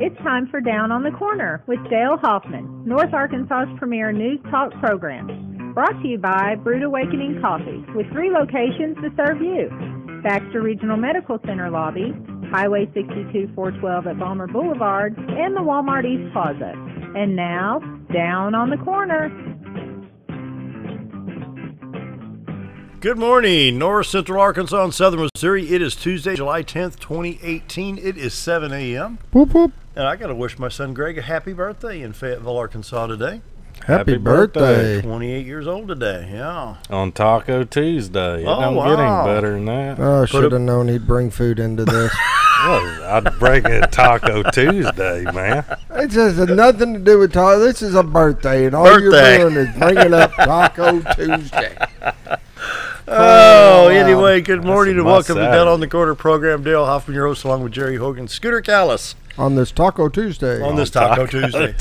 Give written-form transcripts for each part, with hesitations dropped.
It's time for Down on the Corner with Dale Hoffman, North Arkansas's premier news talk program. Brought to you by Brewed Awakening Coffee, with 3 locations to serve you. Baxter Regional Medical Center lobby, Highway 62 412 at Balmer Boulevard, and the Walmart East Plaza. And now, Down on the Corner. Good morning, North Central Arkansas and Southern Missouri. It is Tuesday, July 10th, 2018. It is 7 a.m. Whoop, whoop. And I got to wish my son Greg a happy birthday in Fayetteville, Arkansas today. Happy birthday. 28 years old today, yeah. On Taco Tuesday. It don't get any better than that. Oh, I should have known he'd bring food into this. Well, I'd bring it Taco Tuesday, man. It just has nothing to do with Taco. This is a birthday, and all you're doing is bringing up Taco Tuesday. Anyway, good morning and welcome to Down on the Corner program. Dale Hoffman, your host, along with Jerry Hogan, Scooter Callis. On this Taco Tuesday. On this Taco Tuesday.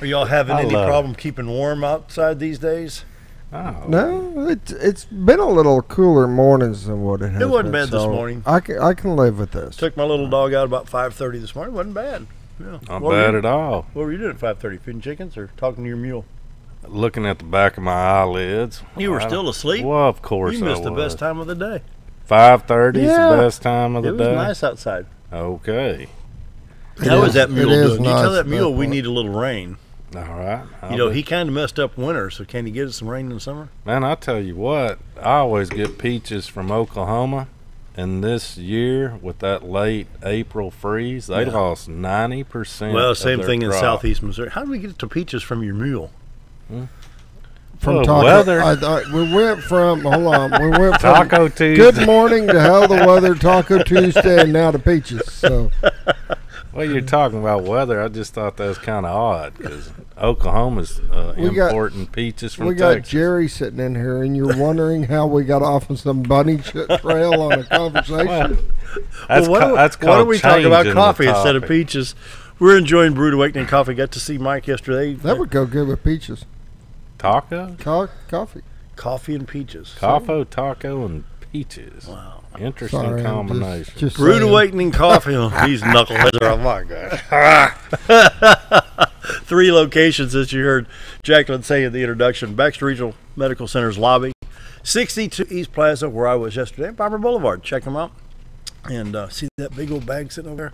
Are y'all having any problem keeping warm outside these days? Oh. No, it's been a little cooler mornings than what it has been. It wasn't bad this morning. I can live with this. Took my little dog out about 5:30 this morning. It wasn't bad. Yeah. Not bad at all. What were you doing at 5:30? Feeding chickens or talking to your mule? Looking at the back of my eyelids. You were still asleep? Well, of course you missed the best time of the day. 5:30 is the best time of the day? It was nice outside. Okay. How is that mule doing? Nice. You tell that mule we need a little rain. All right. He kind of messed up winter, so can he get us some rain in the summer? Man, I tell you what, I always get peaches from Oklahoma. And this year, with that late April freeze, they lost 90%. Well, same thing in crop. southeast Missouri. How did we get to peaches from your mule? From Taco, weather. We went from Taco Tuesday. Good morning to how the weather, Taco Tuesday, and now to peaches. So, well, you're talking about weather. I just thought that was kind of odd because Oklahoma's importing peaches from Texas. We got Jerry sitting in here, and you're wondering how we got off on some bunny trail on a conversation. Why don't we talk about coffee instead of peaches? We're enjoying Brewed Awakening Coffee. Got to see Mike yesterday. That would go good with peaches. Taco? Coffee. Coffee and peaches. Taco, and peaches. Wow. Interesting combination. Just Brewed Awakening Coffee. These knuckleheads are, oh my gosh. 3 locations, as you heard Jacqueline say in the introduction. Baxter Regional Medical Center's lobby. 62 East Plaza, where I was yesterday. Palmer Boulevard. Check them out. And see that big old bag sitting over there?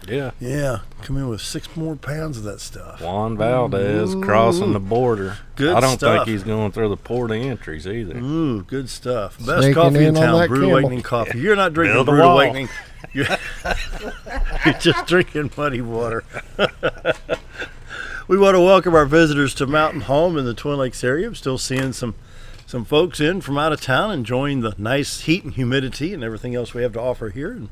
Yeah. Yeah. Come in with 6 more pounds of that stuff. Juan Valdez crossing the border. Good I don't stuff. think he's going through the port of entries either. Ooh, good stuff. Best Sneaking coffee in in on town, that Brewed camel. Awakening Coffee. You're not drinking Brewed Awakening. You're just drinking muddy water. We want to welcome our visitors to Mountain Home in the Twin Lakes area. I'm still seeing some folks in from out of town enjoying the nice heat and humidity and everything else we have to offer here in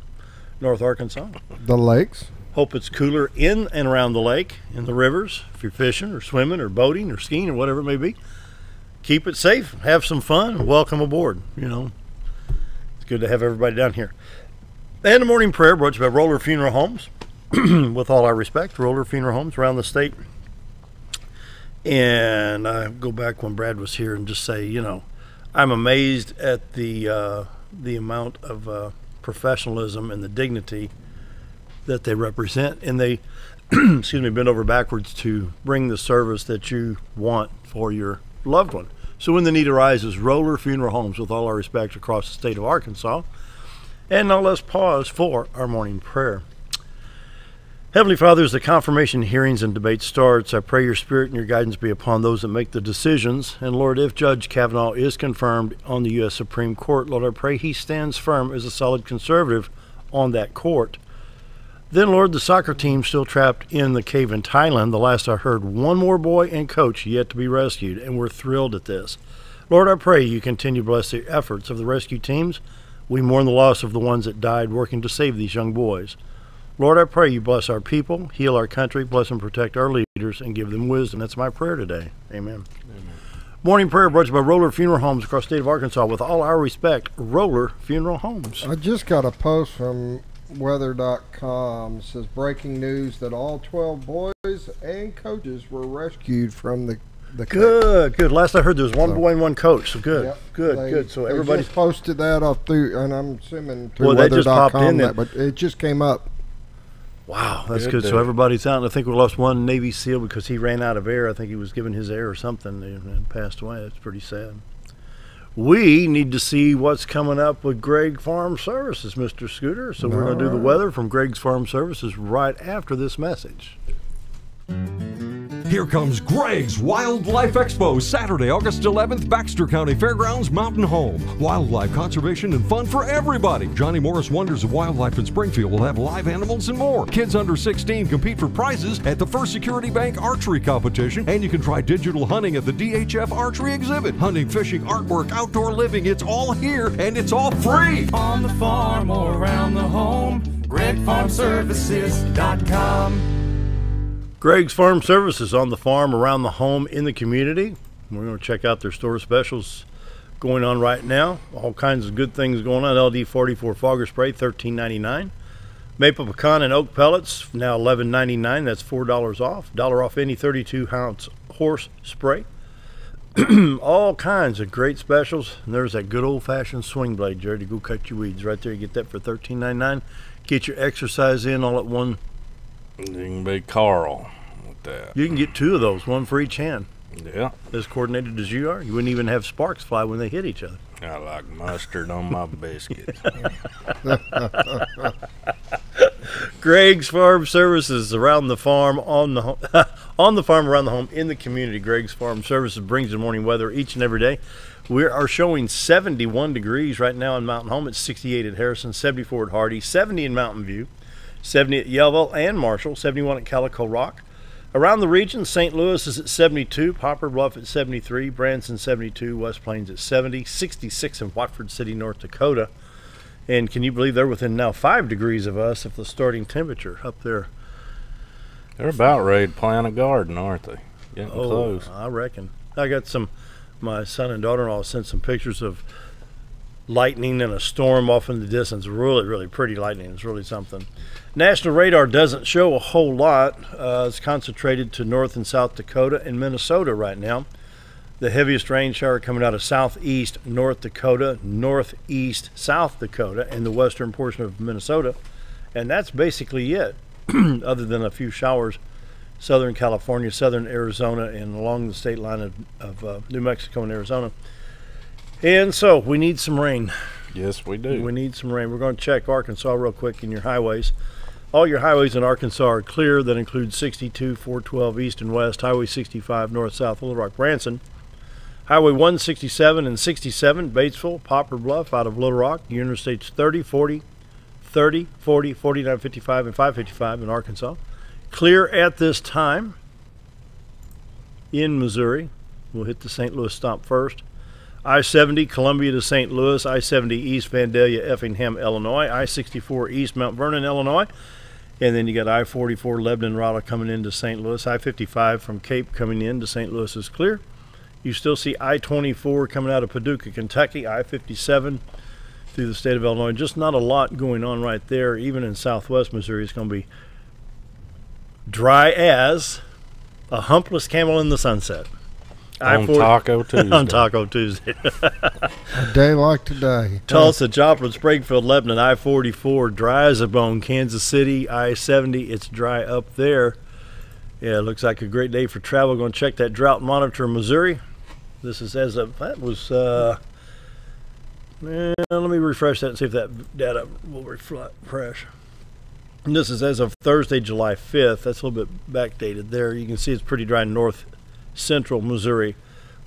North Arkansas. The lakes. Hope it's cooler in and around the lake, in the rivers, if you're fishing or swimming or boating or skiing or whatever it may be. Keep it safe, have some fun, and welcome aboard. It's good to have everybody down here. And the morning prayer brought to you by Roller Funeral Homes. With all our respect, Roller Funeral Homes around the state. And I go back when Brad was here and just say, I'm amazed at the amount of professionalism and the dignity that they represent, and they bend over backwards to bring the service that you want for your loved one. So when the need arises, Roller Funeral Homes, with all our respect, across the state of Arkansas. And now let's pause for our morning prayer. Heavenly Father, as the confirmation hearings and debate starts, I pray your spirit and your guidance be upon those that make the decisions. And Lord, if Judge Kavanaugh is confirmed on the U.S. Supreme Court, Lord, I pray he stands firm as a solid conservative on that court. Then, Lord, the soccer team still trapped in the cave in Thailand. The last I heard, 1 more boy and coach yet to be rescued, and we're thrilled at this. Lord, I pray you continue to bless the efforts of the rescue teams. We mourn the loss of the ones that died working to save these young boys. Lord, I pray you bless our people, heal our country, bless and protect our leaders, and give them wisdom. That's my prayer today. Amen. Morning prayer brought to you by Roller Funeral Homes across the state of Arkansas. With all our respect, Roller Funeral Homes. I just got a post from weather.com. It says breaking news that all 12 boys and coaches were rescued from the Good. Last I heard there was 1 boy and 1 coach. So good. Yep. Good. So everybody just posted that off through, and I'm assuming through Well, they just popped weather.com, in there. but it just came up. Wow, that's Good good. day. So everybody's out. And I think we lost one Navy SEAL because he ran out of air. I think he was giving his air or something and passed away. That's pretty sad. We need to see what's coming up with Greg Farm Services, Mr. Scooter. So we're going to do the weather from Greg's Farm Services right after this message. Here comes Greg's Wildlife Expo, Saturday, August 11th, Baxter County Fairgrounds, Mountain Home. Wildlife conservation and fun for everybody. Johnny Morris Wonders of Wildlife in Springfield will have live animals and more. Kids under 16 compete for prizes at the First Security Bank Archery Competition, and you can try digital hunting at the DHF Archery Exhibit. Hunting, fishing, artwork, outdoor living, it's all here, and it's all free. On the farm or around the home, GregFarmServices.com. Greg's Farm Services on the farm, around the home, in the community. We're going to check out their store specials going on right now. All kinds of good things going on. LD 44 fogger spray, $13.99. Maple pecan and oak pellets, now $11.99. That's $4 off. $1 off any 32-ounce horse spray. All kinds of great specials. And there's that good old-fashioned swing blade, Jerry, to go cut your weeds. Right there, you get that for $13.99. Get your exercise in all at one. You can be Carl with that. You can get two of those, one for each hand. Yeah. As coordinated as you are, you wouldn't even have sparks fly when they hit each other. I like mustard on my biscuits. Greg's Farm Services, around the farm, on the on the farm, around the home, in the community. Greg's Farm Services brings the morning weather each and every day. We are showing 71 degrees right now in Mountain Home. It's 68 at Harrison, 74 at Hardy, 70 in Mountain View, 70 at Yellville and Marshall, 71 at Calico Rock. Around the region, St. Louis is at 72, Poplar Bluff at 73, Branson 72, West Plains at 70, 66 in Watford City, North Dakota. And can you believe they're within now 5 degrees of us if the starting temperature up there? They're about ready to plant a garden, aren't they? Getting close. I reckon. I got my son and daughter-in-law sent some pictures of lightning and a storm off in the distance. Really, really pretty lightning. It's really something. National radar doesn't show a whole lot. It's concentrated to North and South Dakota and Minnesota right now. The heaviest rain shower coming out of southeast North Dakota, northeast South Dakota, and the western portion of Minnesota. And that's basically it, other than a few showers. Southern California, southern Arizona, and along the state line of New Mexico and Arizona. And so we need some rain. Yes, we do. We need some rain. We're going to check Arkansas real quick in your highways. All your highways in Arkansas are clear. That includes 62, 412 east and west, Highway 65 north-south, Little Rock, Branson. Highway 167 and 67, Batesville, Poplar Bluff out of Little Rock. Your interstates 30, 40, 30, 40, 49, 55, and 555 in Arkansas. Clear at this time in Missouri. We'll hit the St. Louis stop first. I-70, Columbia to St. Louis. I-70 East, Vandalia, Effingham, Illinois. I-64 East, Mount Vernon, Illinois. And then you got I-44, Lebanon, Rolla coming into St. Louis. I-55 from Cape coming in to St. Louis is clear. You still see I-24 coming out of Paducah, Kentucky. I-57 through the state of Illinois. Just not a lot going on right there. Even in southwest Missouri, it's going to be dry as a humpless camel in the sunset. On Taco Tuesday. On Taco Tuesday. A day like today. Tulsa, Joplin, Springfield, Lebanon, I-44, dry as a bone. Kansas City, I-70, it's dry up there. Yeah, it looks like a great day for travel. Going to check that drought monitor in Missouri. This is as of, that was, let me refresh that and see if that data will refresh. And this is as of Thursday, July 5th. That's a little bit backdated there. You can see it's pretty dry in north central Missouri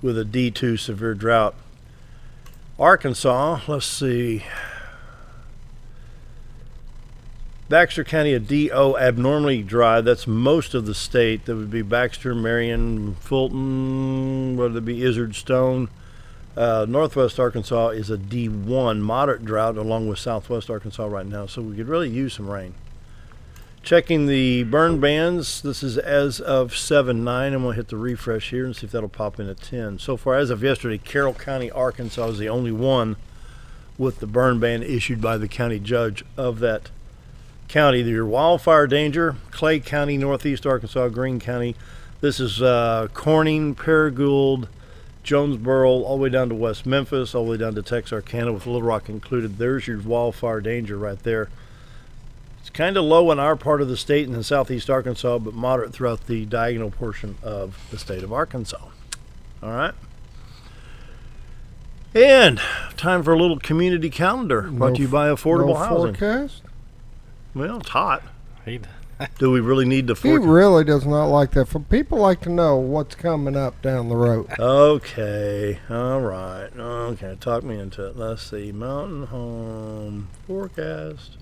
with a D2 severe drought. Arkansas, let's see. Baxter County, a DO, abnormally dry. That's most of the state. That would be Baxter, Marion, Fulton, whether it be Izzard, Stone. Northwest Arkansas is a D1, moderate drought, along with southwest Arkansas right now. So we could really use some rain. Checking the burn bands, this is as of 7-9. I'm going to hit the refresh here and see if that'll pop in at 10. So far, as of yesterday, Carroll County, Arkansas is the only one with the burn ban issued by the county judge of that county. Your wildfire danger, Clay County, northeast Arkansas, Greene County. This is Corning, Paragould, Jonesboro, all the way down to West Memphis, all the way down to Texarkana with Little Rock included. There's your wildfire danger right there. It's kind of low in our part of the state and in southeast Arkansas, but moderate throughout the diagonal portion of the state of Arkansas. All right. And time for a little community calendar brought to you by Affordable Housing. Forecast? Well, it's hot. He Do we really need the He forecast? really does not like that. People like to know what's coming up down the road. Okay. All right. Okay. Talk me into it. Let's see. Mountain Home forecast.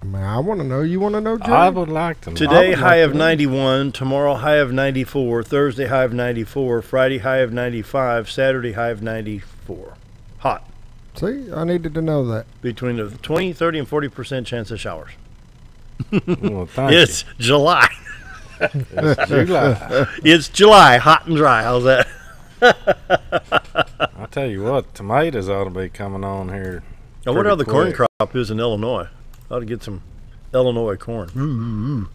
I mean, I want to know. You want to know, Jerry? I would like to know. Today, would high like of to know. 91. Tomorrow, high of 94. Thursday, high of 94. Friday, high of 95. Saturday, high of 94. Hot. See, I needed to know that. Between a 20, 30, and 40% chance of showers. Well, thank It's July. you. It's July. It's July. Hot and dry. How's that? I tell you what, tomatoes ought to be coming on here. I wonder how the pretty corn quick. crop is in Illinois. Ought to get some Illinois corn.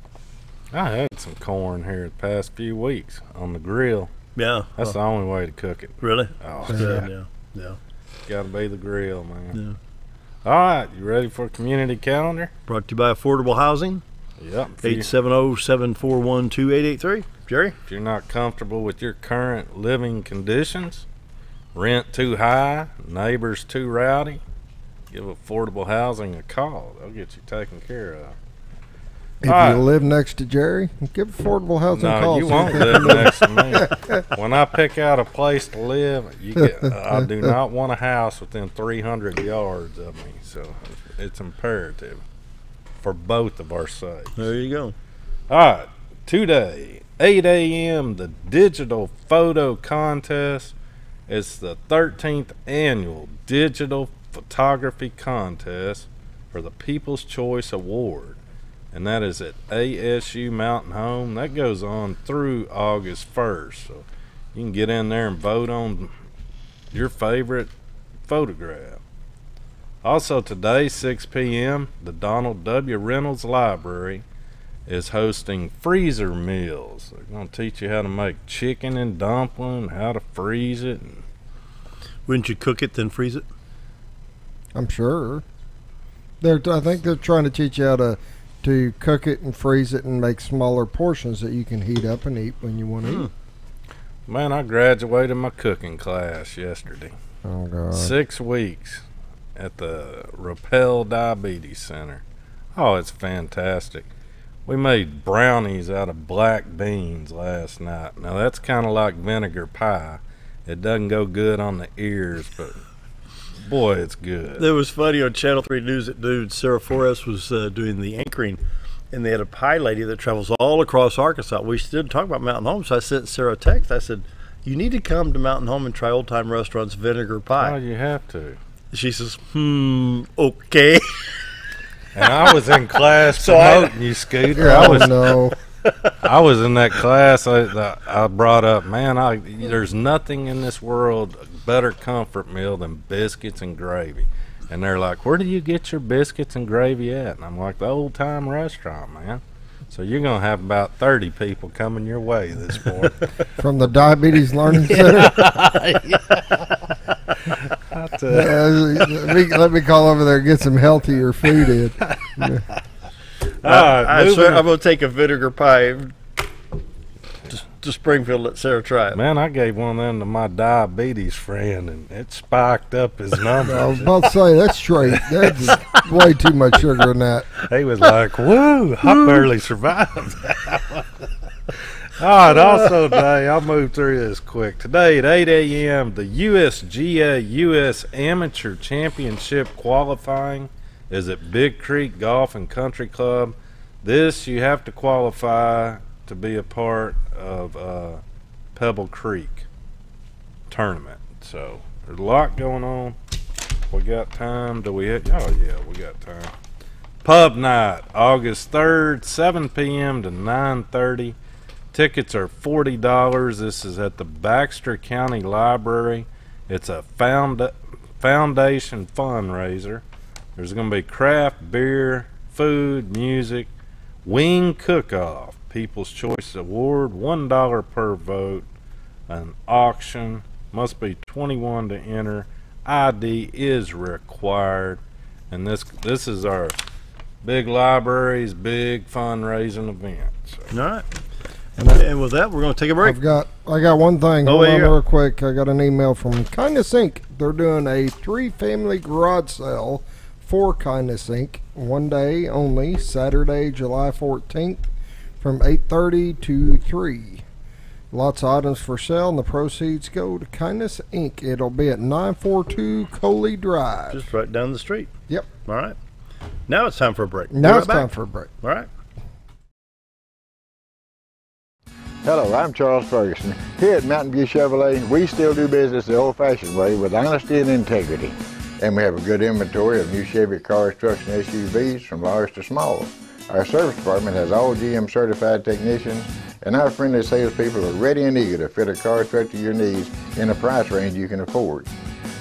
I had some corn here the past few weeks on the grill. Yeah. That's the only way to cook it. Really? Oh, That's good. Yeah. Yeah. got to be the grill, man. All right, you ready for a community calendar? Brought to you by Affordable Housing. Yep. If, you, 870-741-2883. Jerry? if you're not comfortable with your current living conditions, rent too high, neighbors too rowdy, give Affordable Housing a call. They'll get you taken care of. If All right. you live next to Jerry, give Affordable Housing a No, call. you See won't if they live can do it. next to me. When I pick out a place to live, I do not want a house within 300 yards of me. So it's imperative for both of our sakes. There you go. All right, today, 8 a.m., the digital photo contest. It's the 13th annual digital photography contest for the People's Choice Award. And that is at ASU Mountain Home. That goes on through August 1st. So you can get in there and vote on your favorite photograph. Also today, 6 p.m., the Donald W. Reynolds Library is hosting freezer meals. They're going to teach you how to make chicken and dumpling, how to freeze it. And Wouldn't you cook it then freeze it? I'm sure. I think they're trying to teach you how to cook it and freeze it and make smaller portions that you can heat up and eat when you want to eat. man, I graduated my cooking class yesterday. Oh, God. 6 weeks at the Rappel Diabetes Center. Oh, it's fantastic. We made brownies out of black beans last night. Now, that's kind of like vinegar pie. It doesn't go good on the ears, but boy, it's good. It was funny on Channel 3 News at noon. Sarah Forrest was doing the anchoring, and they had a pie lady that travels all across Arkansas. We still talk about Mountain Home, so I sent Sarah a text. I said, you need to come to Mountain Home and try Old Time Restaurant's vinegar Oh, pie. you have to. She says, okay. And I was in class So I- promoting you, Scooter. I Oh, was no. I was in that class. I brought up, man, there's nothing in this world a better comfort meal than biscuits and gravy. And they're like, where do you get your biscuits and gravy at? And I'm like, the Old Time Restaurant, man. So you're going to have about 30 people coming your way this morning. From the Diabetes Learning Center. Let me call over there and get some healthier food in. All right, moving I'm going to take a vinegar pie to Springfield. Let Sarah try it. Man, I gave one of them to my diabetes friend, and it spiked up his I was numbers. about to say, that's straight. That's way too much sugar in that. He was like, woo, I barely survived that one. All right, also today, I'll move through this quick. Today at 8 a.m., the USGA U.S. Amateur Championship qualifying is at Big Creek Golf and Country Club. This, you have to qualify to be a part of Pebble Creek tournament. So there's a lot going on. We got time. Oh, yeah, we got time. Pub night, August 3rd, 7 p.m. to 9:30. Tickets are $40. This is at the Baxter County Library. It's a foundation fundraiser. There's going to be craft beer, food, music, wing cook-off, People's Choice Award, $1 per vote, an auction, must be 21 to enter, ID is required, and this is our big libraries, big fundraising events. All right. And with that, we're going to take a break. I got one thing. Oh, Hold on yeah. real quick. I got an email from Kindness Inc. They're doing a 3-family garage sale for Kindness Inc. one day only, Saturday, July 14th, from 8:30 to 3. Lots of items for sale, and the proceeds go to Kindness Inc. It'll be at 942 Coley Drive. Just right down the street. Yep. All right. Now it's time for a break. Now Be it's right time back. for a break. All right. Hello, I'm Charles Ferguson. Here at Mountain View Chevrolet, we still do business the old-fashioned way with honesty and integrity. And we have a good inventory of new Chevy cars, trucks, and SUVs from large to small. Our service department has all GM certified technicians, and our friendly salespeople are ready and eager to fit a car truck to your needs in a price range you can afford.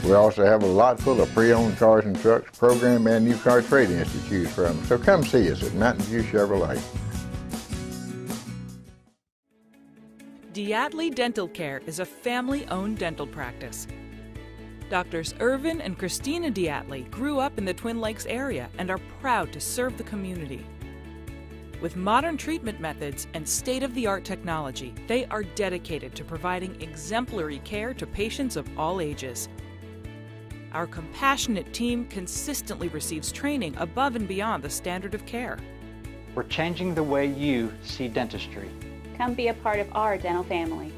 We also have a lot full of pre-owned cars and trucks, program and new car trade-ins to choose from. So come see us at Mountain View Chevrolet. Diatley Dental Care is a family-owned dental practice. Doctors Irvin and Christina Diatley grew up in the Twin Lakes area and are proud to serve the community. With modern treatment methods and state-of-the-art technology, they are dedicated to providing exemplary care to patients of all ages. Our compassionate team consistently receives training above and beyond the standard of care. We're changing the way you see dentistry. Come be a part of our dental family.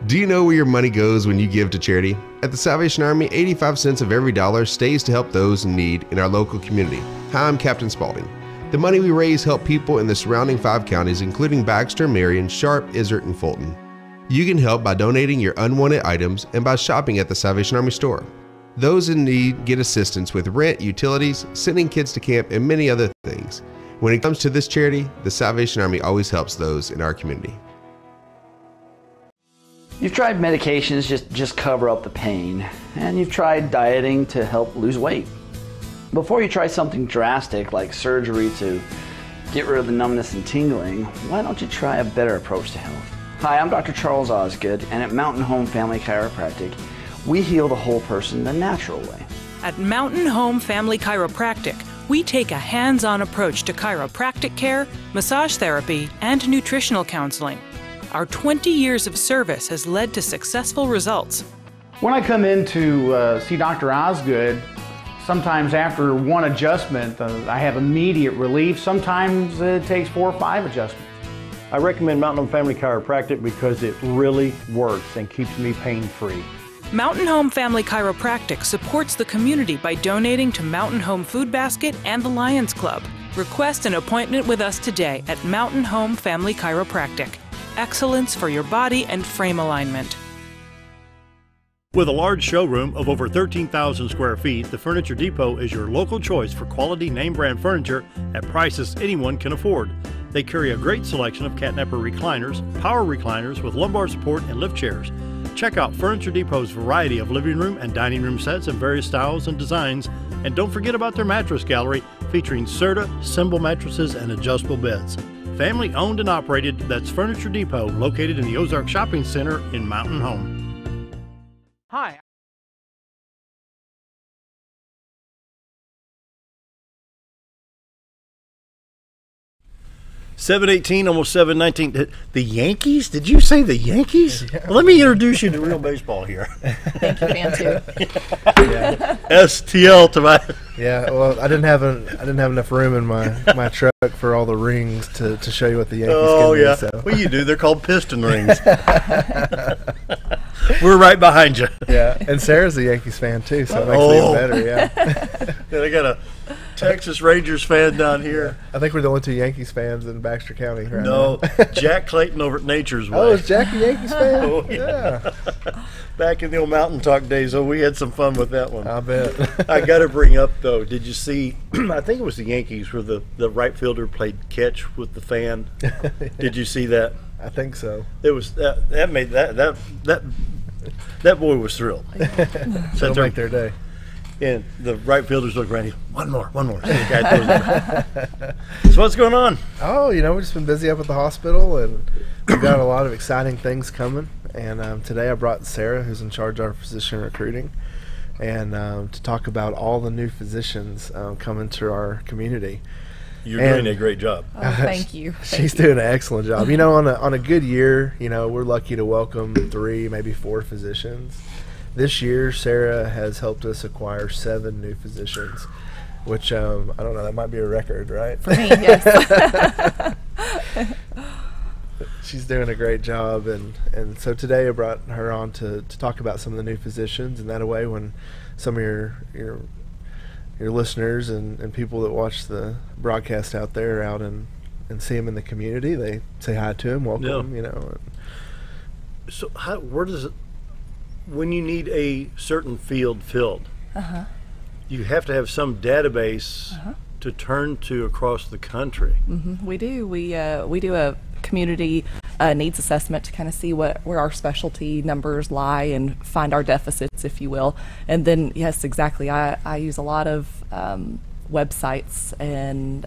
Do you know where your money goes when you give to charity? At the Salvation Army, 85 cents of every dollar stays to help those in need in our local community. Hi, I'm Captain Spaulding. The money we raise help people in the surrounding 5 counties, including Baxter, Marion, Sharp, Izzard, and Fulton. You can help by donating your unwanted items and by shopping at the Salvation Army store. Those in need get assistance with rent, utilities, sending kids to camp, and many other things. When it comes to this charity, the Salvation Army always helps those in our community. You've tried medications just cover up the pain, and you've tried dieting to help lose weight. Before you try something drastic like surgery to get rid of the numbness and tingling, why don't you try a better approach to health? Hi, I'm Dr. Charles Osgood, and at Mountain Home Family Chiropractic, we heal the whole person the natural way. At Mountain Home Family Chiropractic, we take a hands-on approach to chiropractic care, massage therapy, and nutritional counseling. Our 20 years of service has led to successful results. When I come in to see Dr. Osgood, sometimes after one adjustment, I have immediate relief. Sometimes it takes 4 or 5 adjustments. I recommend Mountain Home Family Chiropractic because it really works and keeps me pain-free. Mountain Home Family Chiropractic supports the community by donating to Mountain Home Food Basket and the Lions Club. Request an appointment with us today at Mountain Home Family Chiropractic. Excellence for your body and frame alignment. With a large showroom of over 13,000 square feet, the Furniture Depot is your local choice for quality name brand furniture at prices anyone can afford. They carry a great selection of catnapper recliners, power recliners with lumbar support, and lift chairs. Check out Furniture Depot's variety of living room and dining room sets in various styles and designs. And don't forget about their mattress gallery featuring Serta, Symbol mattresses, and adjustable beds. Family owned and operated, that's Furniture Depot, located in the Ozark Shopping Center in Mountain Home. Hi. 7:18, almost 7:19. The Yankees? Did you say the Yankees? Yeah. Let me introduce you to real baseball here. Yankee fan too. Yeah. STL Tobias. Yeah, well, I didn't have enough room in my truck for all the rings to show you what the Yankees can do. So. Well, you do. They're called piston rings. We're right behind you. Yeah, and Sarah's a Yankees fan too, so it makes it even better. Yeah. Then I got a Texas Rangers fan down here. I think we're the only 2 Yankees fans in Baxter County right now. No, Jack Clayton over at Nature's Way. Oh, is Jack a Yankees fan? Oh, yeah. Back in the old Mountain Talk days, we had some fun with that one. I bet. I got to bring up, though, did you see, I think it was the Yankees where the right fielder played catch with the fan. Did you see that? I think so. It was, that made, that boy was thrilled. That'll make their day. And the right fielders look around. One more. So the guy throws it. So what's going on? Oh, we've just been busy up at the hospital, and we've got a lot of exciting things coming. And today I brought Sarah, who's in charge of our physician recruiting, and to talk about all the new physicians coming to our community. You're doing a great job. Oh, thank you. She's doing an excellent job. You know, on a good year, you know, we're lucky to welcome 3, maybe 4 physicians. This year, Sarah has helped us acquire 7 new physicians, which I don't know, that might be a record, right? For me, yes. She's doing a great job, and so today I brought her on to talk about some of the new physicians, and that way when some of your listeners and people that watch the broadcast out there are out and see him in the community, they say hi to him, welcome him, you know. So where does it, when you need a certain field filled, you have to have some database to turn to across the country. We do. We do a community needs assessment to kind of see where our specialty numbers lie and find our deficits, if you will. And then, yes, exactly. I use a lot of websites and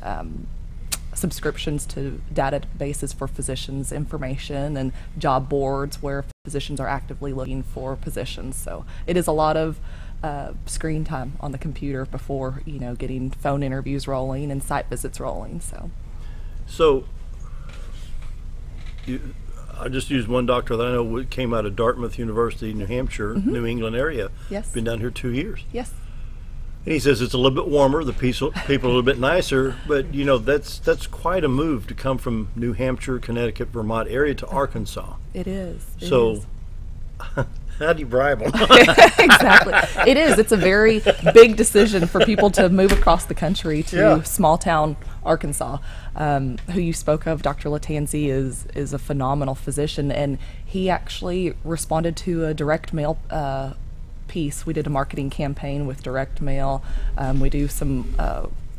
subscriptions to databases for physicians' information and job boards where physicians are actively looking for positions. So it is a lot of screen time on the computer before, you know, getting phone interviews rolling and site visits rolling. So I just used one doctor that I know came out of Dartmouth University, New Hampshire, New England area. Yes. Been down here 2 years. Yes. And he says it's a little bit warmer, the people a little bit nicer, but you know that's quite a move to come from New Hampshire, Connecticut, Vermont area to Arkansas. It is. So how do you bribe them? Exactly. It is. It's a very big decision for people to move across the country to small town Arkansas. Who you spoke of, Dr. Latanzi, is a phenomenal physician, and he actually responded to a direct mail piece. We did a marketing campaign with direct mail. We do some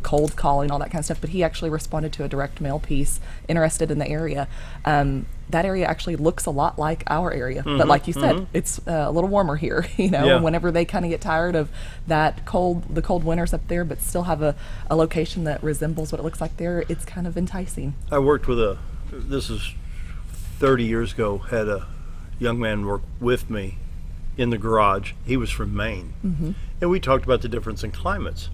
cold calling, all that kind of stuff, but he actually responded to a direct mail piece interested in the area. That area actually looks a lot like our area, but like you said, it's a little warmer here, you know, and whenever they kind of get tired of the cold winters up there, but still have a location that resembles what it looks like there, it's kind of enticing. I worked with this is 30 years ago, had a young man work with me in the garage. He was from Maine, and we talked about the difference in climates.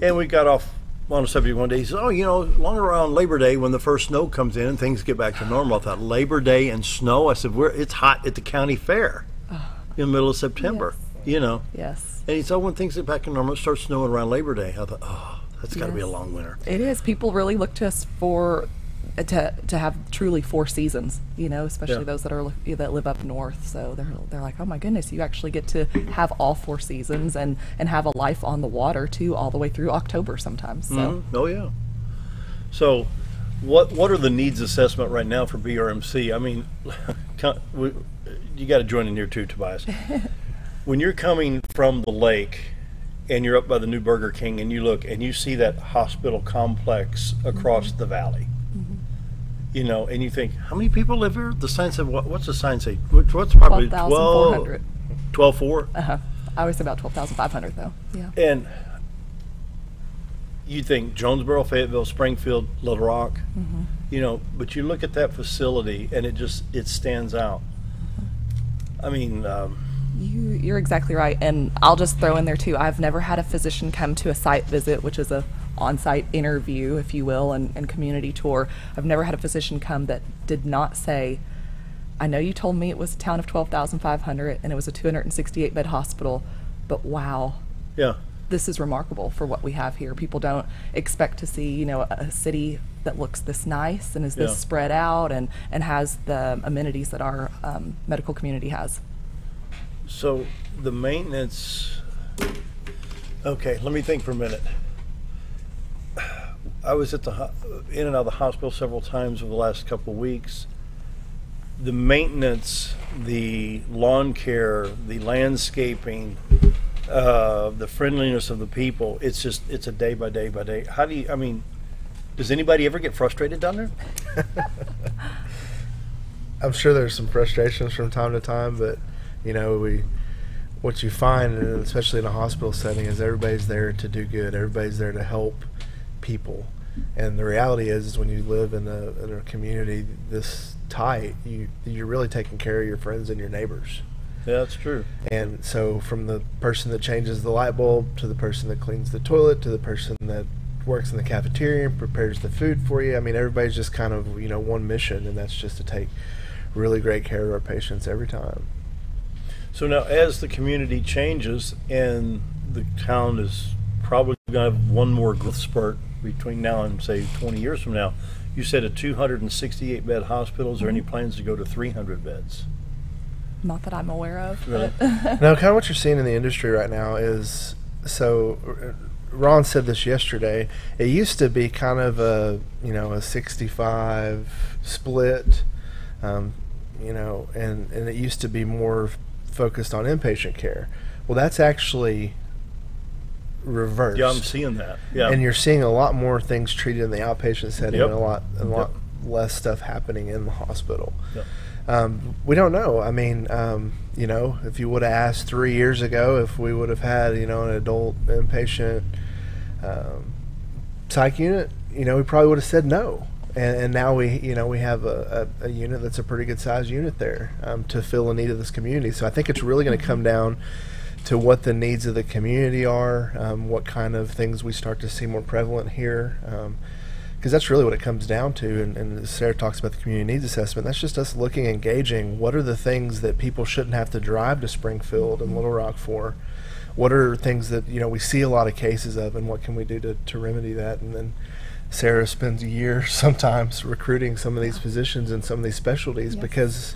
And we got off on a subject one day. He said, oh, you know, along around Labor Day when the first snow comes in and things get back to normal. I thought, Labor Day and snow? I said, it's hot at the county fair in the middle of September, you know. Yes. And he said, when things get back to normal, it starts snowing around Labor Day. I thought, oh, that's got to be a long winter. It is. People really look to us for to have truly 4 seasons, you know, especially those that live up north. So they're like, oh my goodness, you actually get to have all 4 seasons and have a life on the water too, all the way through October sometimes. So. Oh yeah. So what are the needs assessment right now for BRMC? I mean, you got to join in here too, Tobias. When you're coming from the lake and you're up by the new Burger King and you look and you see that hospital complex across the valley, you know, and you think, how many people live here? The sign said, what's the sign say? What's probably 12,400. 12,400? I always say about 12,500 though. Yeah. And you think Jonesboro, Fayetteville, Springfield, Little Rock, you know, but you look at that facility and it stands out. I mean, you're exactly right. And I'll just throw in there too, I've never had a physician come to a site visit, which is a on-site interview, if you will, and community tour. I've never had a physician come that did not say, I know you told me it was a town of 12,500 and it was a 268-bed hospital, but wow. Yeah. This is remarkable for what we have here. People don't expect to see, you know, a city that looks this nice and is this spread out and has the amenities that our medical community has. So the maintenance, okay, let me think for a minute. I was at in and out of the hospital several times over the last couple of weeks. The maintenance, the lawn care, the landscaping, the friendliness of the people, it's a day by day by day. How do you, I mean, does anybody ever get frustrated down there? I'm sure there's some frustrations from time to time, but you know, what you find, especially in a hospital setting, is everybody's there to do good. Everybody's there to help people. And the reality is when you live in a community this tight, you're really taking care of your friends and your neighbors. Yeah, that's true. And so from the person that changes the light bulb to the person that cleans the toilet to the person that works in the cafeteria and prepares the food for you, I mean, everybody's just kind of, one mission, and that's just to take really great care of our patients every time. So now as the community changes and the town is probably going to have one more growth spurt between now and say 20 years from now, you said a 268 bed hospital. Is there any plans to go to 300 beds? Not that I'm aware of. Really? No, kind of what you're seeing in the industry right now is, so Ron said this yesterday, it used to be kind of a 65 split, and it used to be more focused on inpatient care. Well, that's actually reversed. Yeah, I'm seeing that. Yeah. And you're seeing a lot more things treated in the outpatient setting, Yep. and a lot Yep. less stuff happening in the hospital. Yep. We don't know. I mean, if you would have asked 3 years ago if we would have had, an adult inpatient psych unit, we probably would have said no. And now we have a unit that's a pretty good sized unit there to fill a need of this community. So I think it's really going to come down to what the needs of the community are, what kind of things we start to see more prevalent here. Because that's really what it comes down to, and Sarah talks about the community needs assessment. That's just us looking and gauging what are the things that people shouldn't have to drive to Springfield and Little Rock for. What are things that we see a lot of cases of, and what can we do to remedy that? And then Sarah spends a year sometimes recruiting some of these physicians and some of these specialties because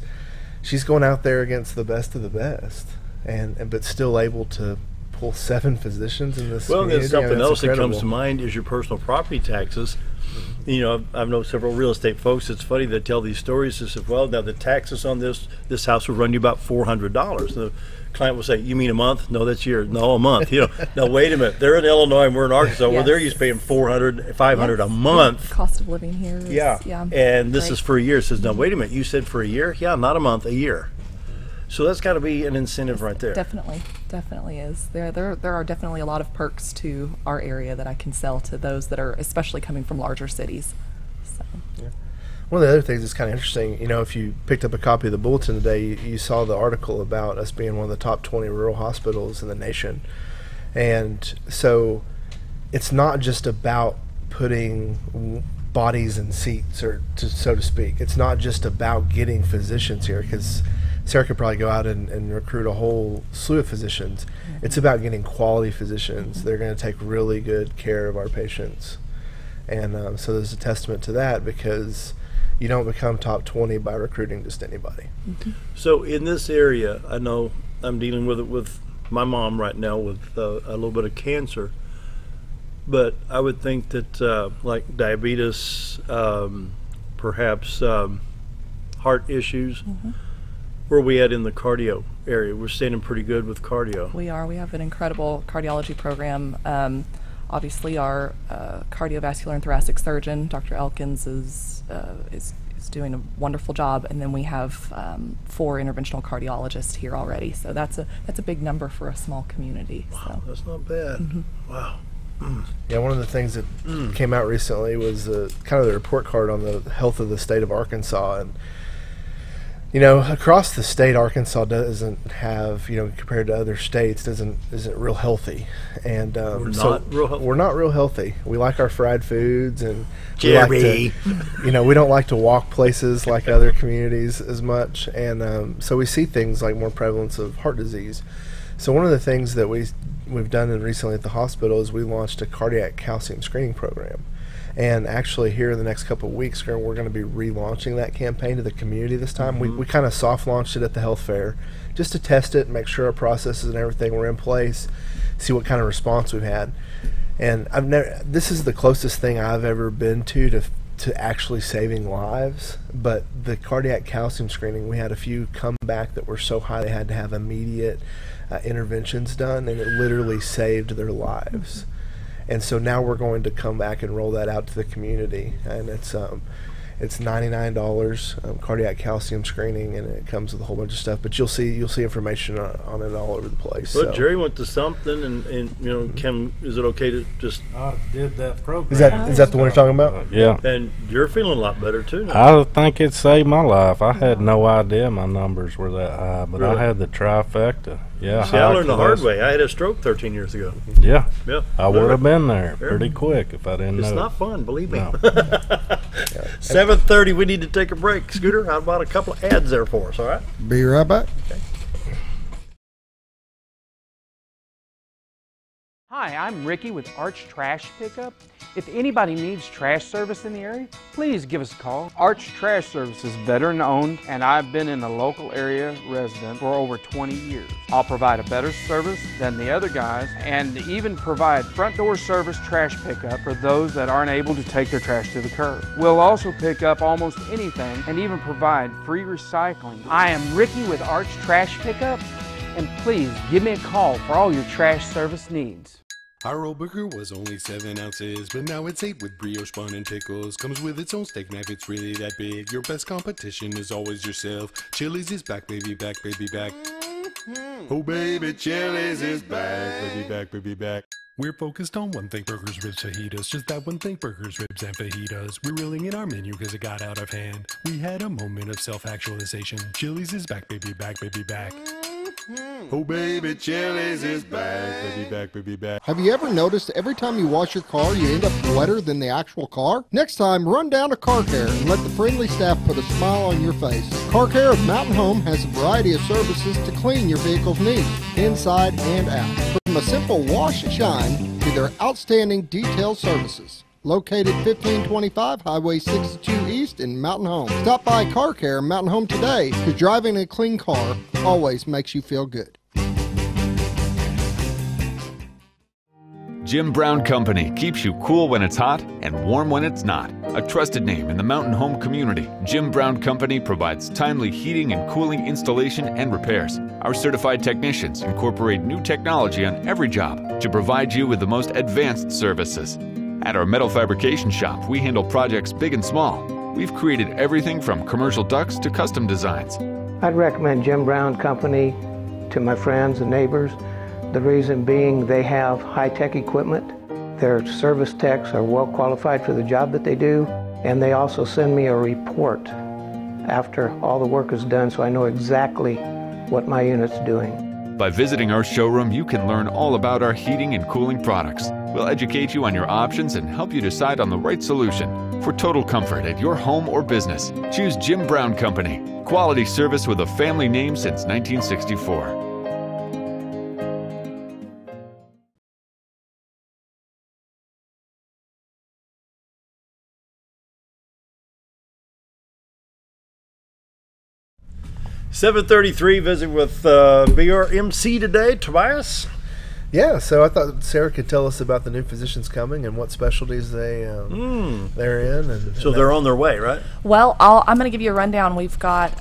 she's going out there against the best of the best, but still able to pull 7 physicians in this community. There's something else that incredible. comes to mind is your personal property taxes. I've known several real estate folks. It's funny, they tell these stories. They say, well, now the taxes on this house will run you about $400. The client will say, you mean a month? No, that's year. No, a month. Now wait a minute. They're in Illinois and we're in Arkansas. Well, they're used to paying $400, $500 a month. Cost of living here is, And this is for a year. It says, no, wait a minute. You said for a year? Yeah, not a month, a year. So that's got to be an incentive right there. Definitely is. There are definitely a lot of perks to our area that I can sell to those that are especially coming from larger cities. So. Yeah. One of the other things that's kind of interesting, if you picked up a copy of the bulletin today, you saw the article about us being one of the top 20 rural hospitals in the nation. And so it's not just about putting bodies in seats, so to speak. It's not just about getting physicians here, because Sarah could probably go out and recruit a whole slew of physicians. Mm-hmm. It's about getting quality physicians. They're going to take really good care of our patients. And so there's a testament to that, because you don't become top 20 by recruiting just anybody. Mm-hmm. So in this area, I know I'm dealing with it with my mom right now with a little bit of cancer. But I would think that like diabetes, perhaps heart issues, where are we at in the cardio area? We're standing pretty good with cardio. We are. We have an incredible cardiology program. Obviously, our cardiovascular and thoracic surgeon, Dr. Elkins, is doing a wonderful job, and then we have 4 interventional cardiologists here already. So that's a big number for a small community. Wow, so. that's not bad. Wow. Yeah, one of the things that came out recently was kind of the report card on the health of the state of Arkansas. And across the state, Arkansas doesn't have, compared to other states, isn't real healthy. And We're not real healthy. We're not real healthy. We like our fried foods, and Jerry. we don't like to walk places like other communities as much. And so we see things like more prevalence of heart disease. So one of the things that we've done recently at the hospital is we launched a cardiac calcium screening program. And actually here in the next couple of weeks, we're going to be relaunching that campaign to the community this time. We kind of soft launched it at the health fair just to test it, make sure our processes and everything were in place, see what kind of response we've had. And this is the closest thing I've ever been to actually saving lives. But the cardiac calcium screening, we had a few come back that were so high they had to have immediate interventions done, and it literally saved their lives. And so now we're going to come back and roll that out to the community, and It's $99, cardiac calcium screening, and it comes with a whole bunch of stuff. But you'll see information on it all over the place. Well, so. Jerry went to something, and you know, Kim, is it okay to just? I did that program. Is that the one you're talking about? Yeah. And you're feeling a lot better too now. I think it saved my life. I had no idea my numbers were that high, but Really? I had the trifecta. Yeah. See, I learned the hard way. I had a stroke 13 years ago. Yeah. Yeah. I would have been there pretty quick if I didn't know. It's not fun, believe me. No. 7:30, we need to take a break. Scooter, how about a couple of ads there for us, all right? Be right back. Okay. Hi, I'm Ricky with Arch Trash Pickup. If anybody needs trash service in the area, please give us a call. Arch Trash Service is veteran owned, and I've been in the local area resident for over 20 years. I'll provide a better service than the other guys, and even provide front door service trash pickup for those that aren't able to take their trash to the curb. We'll also pick up almost anything and even provide free recycling. I am Ricky with Arch Trash Pickup, and please give me a call for all your trash service needs. Our old burger was only 7 ounces, but now it's 8 with brioche bun and pickles. Comes with its own steak knife, it's really that big. Your best competition is always yourself. Chili's is back, baby, back, baby, back. Oh baby, Chili's is back, baby, back, baby, back. We're focused on one thing, burgers, ribs, fajitas. Just that one thing, burgers, ribs, and fajitas. We're reeling in our menu because it got out of hand. We had a moment of self-actualization. Chili's is back, baby, back, baby, back. Oh baby, Chili's is back, baby, back, baby, back. Have you ever noticed every time you wash your car, you end up wetter than the actual car? Next time, run down to Car Care and let the friendly staff put a smile on your face. Car Care of Mountain Home has a variety of services to clean your vehicle's needs, inside and out. From a simple wash and shine to their outstanding detailed services. Located 1525 Highway 62 East in Mountain Home. Stop by Car Care Mountain Home today, because driving a clean car always makes you feel good. Jim Brown Company keeps you cool when it's hot and warm when it's not. A trusted name in the mountain home community, Jim Brown Company provides timely heating and cooling installation and repairs. Our certified technicians incorporate new technology on every job to provide you with the most advanced services. At our metal fabrication shop, we handle projects big and small. We've created everything from commercial ducts to custom designs. I'd recommend Jim Brown Company to my friends and neighbors. The reason being they have high-tech equipment. Their service techs are well qualified for the job that they do, and they also send me a report after all the work is done so I know exactly what my unit's doing. By visiting our showroom, you can learn all about our heating and cooling products. We'll educate you on your options and help you decide on the right solution. For total comfort at your home or business, choose Jim Brown Company. Quality service with a family name since 1964. $7:33. Visit with BRMC today, Tobias. Yeah, so I thought Sarah could tell us about the new physicians coming and what specialties they're in. And so they're on their way, right? Well, I'm going to give you a rundown. We've got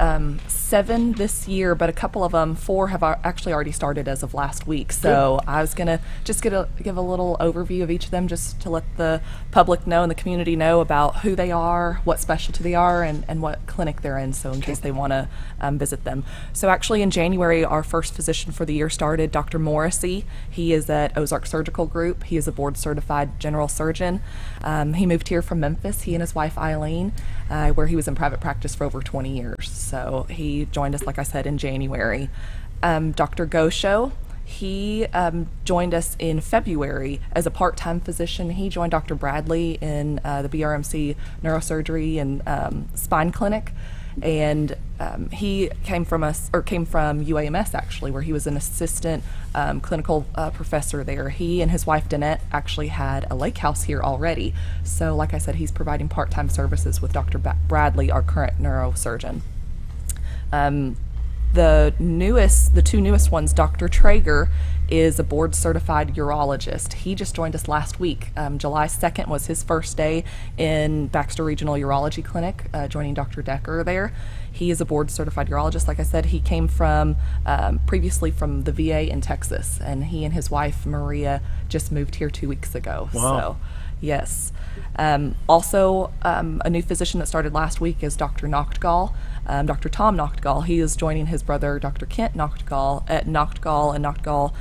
7 this year, but a couple of them, 4 have actually already started as of last week. So I was going to just give a little overview of each of them just to let the public know and the community know about who they are, what specialty they are, and what clinic they're in, so in case they want to visit them. So actually in January, our first physician for the year started, Dr. Morrissey. He is at Ozark Surgical Group. He is a board-certified general surgeon. He moved here from Memphis, he and his wife Eileen, where he was in private practice for over 20 years. So he joined us, like I said, in January. Dr. Gosho, he joined us in February as a part-time physician. He joined Dr. Bradley in the BRMC neurosurgery and spine clinic. And he came from UAMS actually, where he was an assistant clinical professor there. He and his wife Danette actually had a lake house here already. So like I said, he's providing part-time services with Dr. Bradley, our current neurosurgeon. The two newest ones, Dr. Traeger is a board-certified urologist. He just joined us last week. July 2nd was his first day in Baxter Regional Urology Clinic, joining Dr. Decker there. He is a board-certified urologist. Like I said, he came from previously from the VA in Texas, and he and his wife Maria just moved here 2 weeks ago. Wow. So Yes. Also, a new physician that started last week is Dr. Nachtgall, Dr. Tom Nachtgall. He is joining his brother, Dr. Kent Nachtgall, at Nachtgall and Nachtgall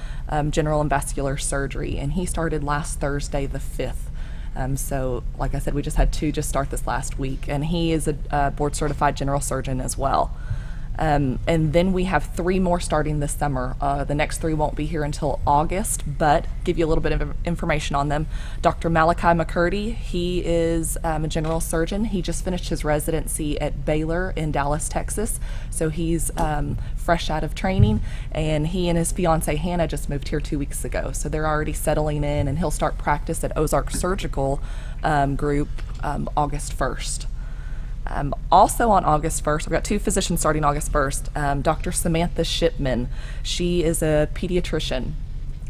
General and Vascular Surgery, and he started last Thursday, the 5th. So, like I said, we just had 2 just start this last week, and he is a board-certified general surgeon as well. And then we have 3 more starting this summer. The next 3 won't be here until August, but give you a little bit of information on them. Dr. Malachi McCurdy, he is a general surgeon. He just finished his residency at Baylor in Dallas, Texas. So he's fresh out of training, and he and his fiancee Hannah just moved here 2 weeks ago. So they're already settling in, and he'll start practice at Ozark Surgical Group August 1st. Also on August 1st, we've got 2 physicians starting August 1st. Dr. Samantha Shipman, she is a pediatrician.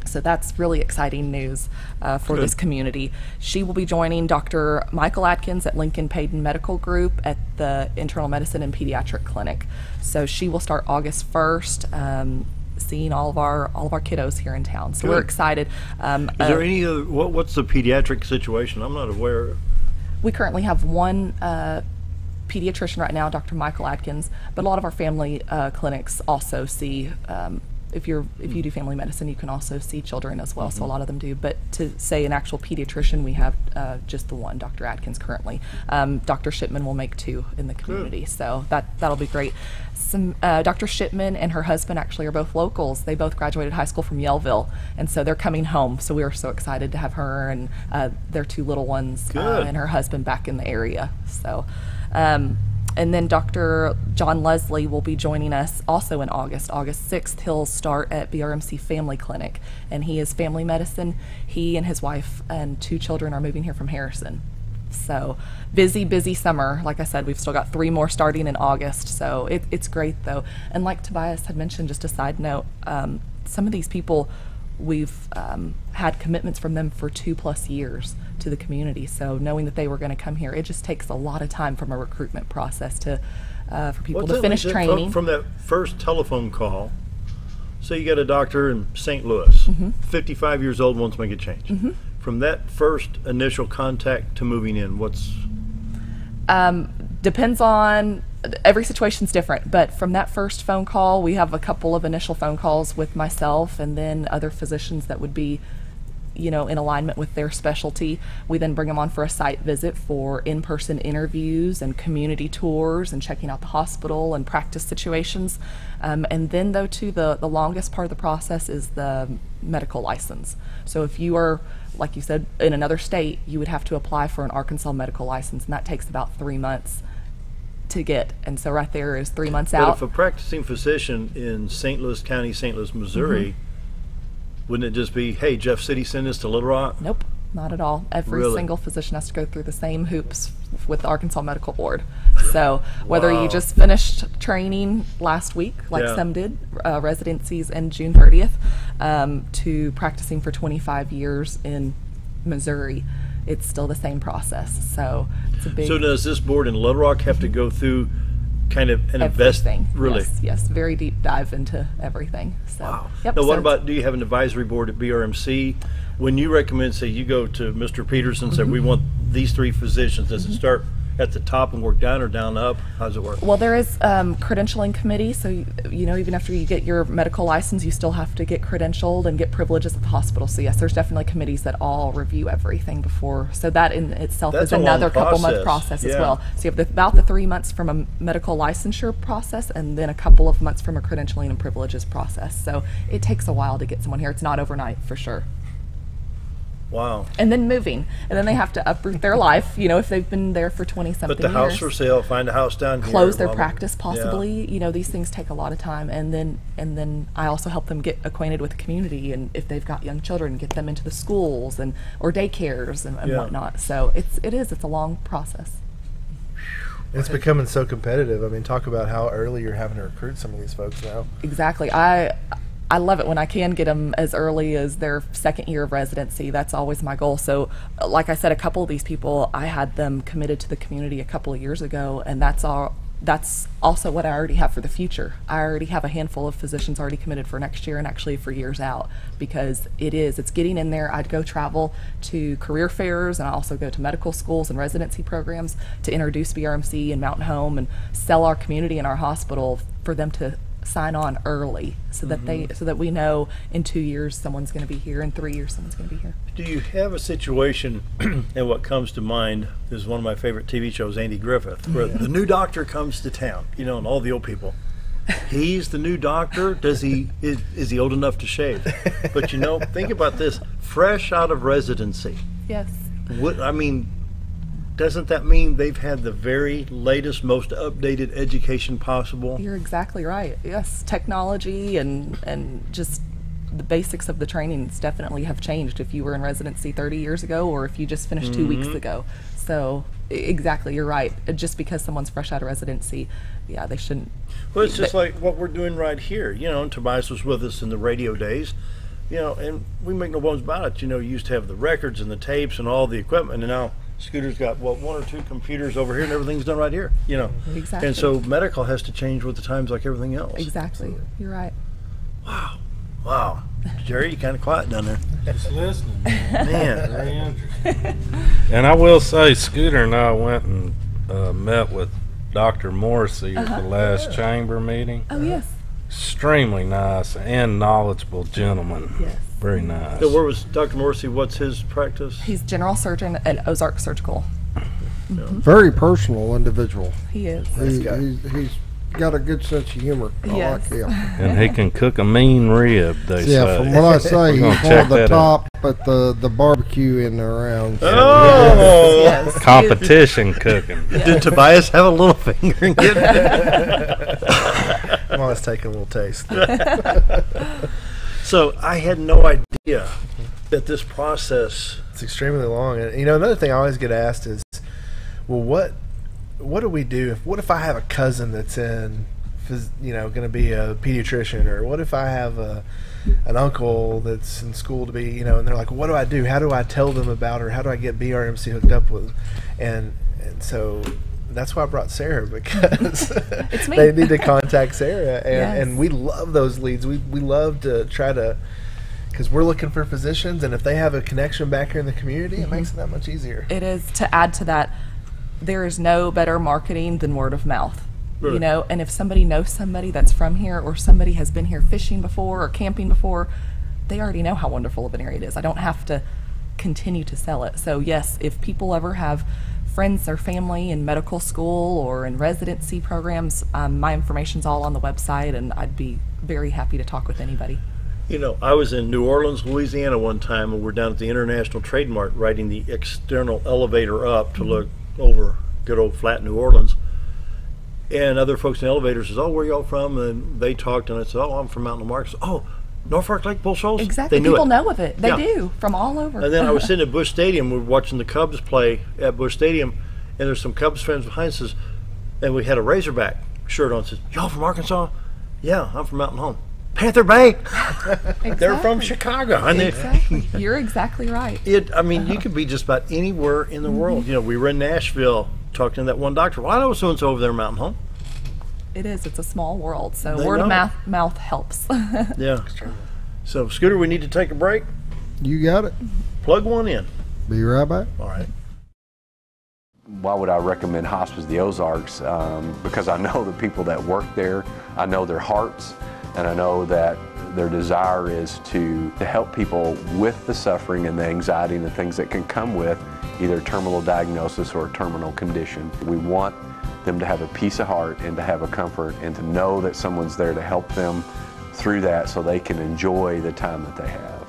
So that's really exciting news for this community. She will be joining Dr. Michael Atkins at Lincoln Payton Medical Group at the Internal Medicine and Pediatric Clinic. So she will start August 1st. Seeing all of our kiddos here in town. So we're excited. Is there any other, what's the pediatric situation? I'm not aware. We currently have 1 pediatrician right now, Dr. Michael Atkins, but a lot of our family clinics also see, if you do family medicine, you can also see children as well, so a lot of them do. But to say an actual pediatrician, we have just the 1, Dr. Atkins currently. Dr. Shipman will make 2 in the community, so that'll be great. Dr. Shipman and her husband actually are both locals. They both graduated high school from Yellville, and so they're coming home. So we are so excited to have her and their 2 little ones and her husband back in the area. So. And then Dr. John Leslie will be joining us also in August 6th. He'll start at BRMC Family Clinic, and he is family medicine. He and his wife and 2 children are moving here from Harrison. So busy summer. Like I said, we've still got 3 more starting in August, so it's great though. And like Tobias had mentioned, just a side note, some of these people, we've had commitments from them for 2+ years to the community. So knowing that they were going to come here, it just takes a lot of time from a recruitment process to for people to finish training. From that first telephone call, say you got a doctor in St. Louis, 55 years old, wants to make a change. From that first initial contact to moving in, what's... Depends on, every situation's different, but from that first phone call, we have a couple of initial phone calls with myself and then other physicians that would be, in alignment with their specialty. We then bring them on for a site visit for in-person interviews and community tours and checking out the hospital and practice situations. And then though too, the longest part of the process is the medical license. So if you are, like you said, in another state, you would have to apply for an Arkansas medical license, and that takes about 3 months to get. And so right there is 3 months out. But if a practicing physician in St. Louis County, St. Louis, Missouri, wouldn't it just be, hey, Jeff City, send this to Little Rock? Nope, not at all. Every single physician has to go through the same hoops with the Arkansas Medical Board. So whether you just finished training last week, like some did, residencies in June 30th, to practicing for 25 years in Missouri, it's still the same process. So it's a big... So does this board in Little Rock have to go through kind of an everything? Really? Yes, very deep dive into everything. So, wow. Yep, now, so what about, do you have an advisory board at BRMC? When you recommend, say, you go to Mr. Peterson, say, we want these 3 physicians, does it start at the top and work down or down up? How does it work? Well, there is credentialing committee, so even after you get your medical license, you still have to get credentialed and get privileges at the hospital. So yes, there's definitely committees that all review everything before. So that in itself is another couple-month process as well. So you have about the 3 months from a medical licensure process, and then a couple of months from a credentialing and privileges process. So it takes a while to get someone here. It's not overnight for sure. Wow. And then moving. And then they have to uproot their life, if they've been there for 20-something years. Put the house for sale, find a house down here. Close their practice possibly. These things take a lot of time. And then I also help them get acquainted with the community, and if they've got young children, get them into the schools or daycares and whatnot. So it's a long process. It's becoming so competitive. I mean, talk about how early you're having to recruit some of these folks now. Exactly. I love it when I can get them as early as their 2nd year of residency. That's always my goal. So like I said, a couple of these people, I had them committed to the community a couple of years ago, and that's that's also what I already have for the future. I already have a handful of physicians already committed for next year and actually for years out, because it's getting in there. I'd go travel to career fairs, and I also go to medical schools and residency programs to introduce BRMC and Mountain Home and sell our community and our hospital for them to sign on early, so that we know in 2 years someone's going to be here, in 3 years someone's going to be here. Do you have a situation, and what comes to mind is one of my favorite TV shows, Andy Griffith, where the new doctor comes to town, and all the old people. He's the new doctor. Is he old enough to shave? But think about this: fresh out of residency. Yes. Doesn't that mean they've had the very latest, most updated education possible? You're exactly right. Yes, technology and just the basics of the trainings definitely have changed if you were in residency 30 years ago or if you just finished 2 weeks ago. So exactly, you're right. Just because someone's fresh out of residency, they shouldn't. Well, it's just like what we're doing right here. And Tobias was with us in the radio days. And we make no bones about it. You used to have the records and the tapes and all the equipment, and now Scooter's got, 1 or 2 computers over here, and everything's done right here, Exactly. And so medical has to change with the times like everything else. Exactly. So. You're right. Wow. Jerry, you kind of quiet down there. Just listening. Man. Very interesting. And I will say, Scooter and I went and met with Dr. Morrissey at the last chamber meeting. Oh, yes. Extremely nice and knowledgeable gentleman. Yes. Very nice. So where was Dr. Morrissey? What's his practice? He's general surgeon at Ozark Surgical. Very personal individual. He is. He's got a good sense of humor. I like him. And he can cook a mean rib, they say. Yeah, from what I say, he's one of the top at the barbecue in and around. Oh! Yes. Competition cooking. Yes. Did Tobias have a little finger in it? I'm always taking a little taste. So I had no idea that this process... It's extremely long. And another thing I always get asked is, well, what do we do? What if I have a cousin that's going to be a pediatrician, or what if I have an uncle that's in school to be, and they're like, what do I do? How do I tell them about her? How do I get BRMC hooked up with? And so that's why I brought Sarah, because they need to contact Sarah, and we love those leads. We love to try to, because we're looking for physicians, and if they have a connection back here in the community, it makes it that much easier. It is. To add to that, there is no better marketing than word of mouth. Really? And if somebody knows somebody that's from here, or somebody has been here fishing before or camping before, they already know how wonderful of an area it is. I don't have to continue to sell it. So yes, if people ever have friends or family in medical school or in residency programs, my information's all on the website, and I'd be very happy to talk with anybody. I was in New Orleans, Louisiana one time, and we're down at the International Trade Mart riding the external elevator up to look over good old flat New Orleans. And other folks in the elevator says, "Oh, where y'all from?" And they talked, and I said, "Oh, I'm from Mountain Mark." "Oh, Norfolk Lake Bull Shoals?" Exactly. People know of it. They do, from all over. And then I was sitting at Busch Stadium. We were watching the Cubs play at Busch Stadium, and there's some Cubs fans behind us, and we had a Razorback shirt on. Says, "Y'all from Arkansas?" "Yeah, I'm from Mountain Home." "Panther Bay?" Exactly. They're from Chicago. Exactly. You're exactly right. You could be just about anywhere in the world. We were in Nashville talking to that one doctor. "Well, I know so-and-so over there in Mountain Home." It is. It's a small world, so word of mouth helps. Yeah. So, Scooter, we need to take a break. You got it. Plug one in. Be right back. All right. Why would I recommend Hospice of the Ozarks? Because I know the people that work there, I know their hearts, and I know that their desire is to help people with the suffering and the anxiety and the things that can come with either terminal diagnosis or a terminal condition. We want them to have a peace of heart and to have a comfort and to know that someone's there to help them through that so they can enjoy the time that they have.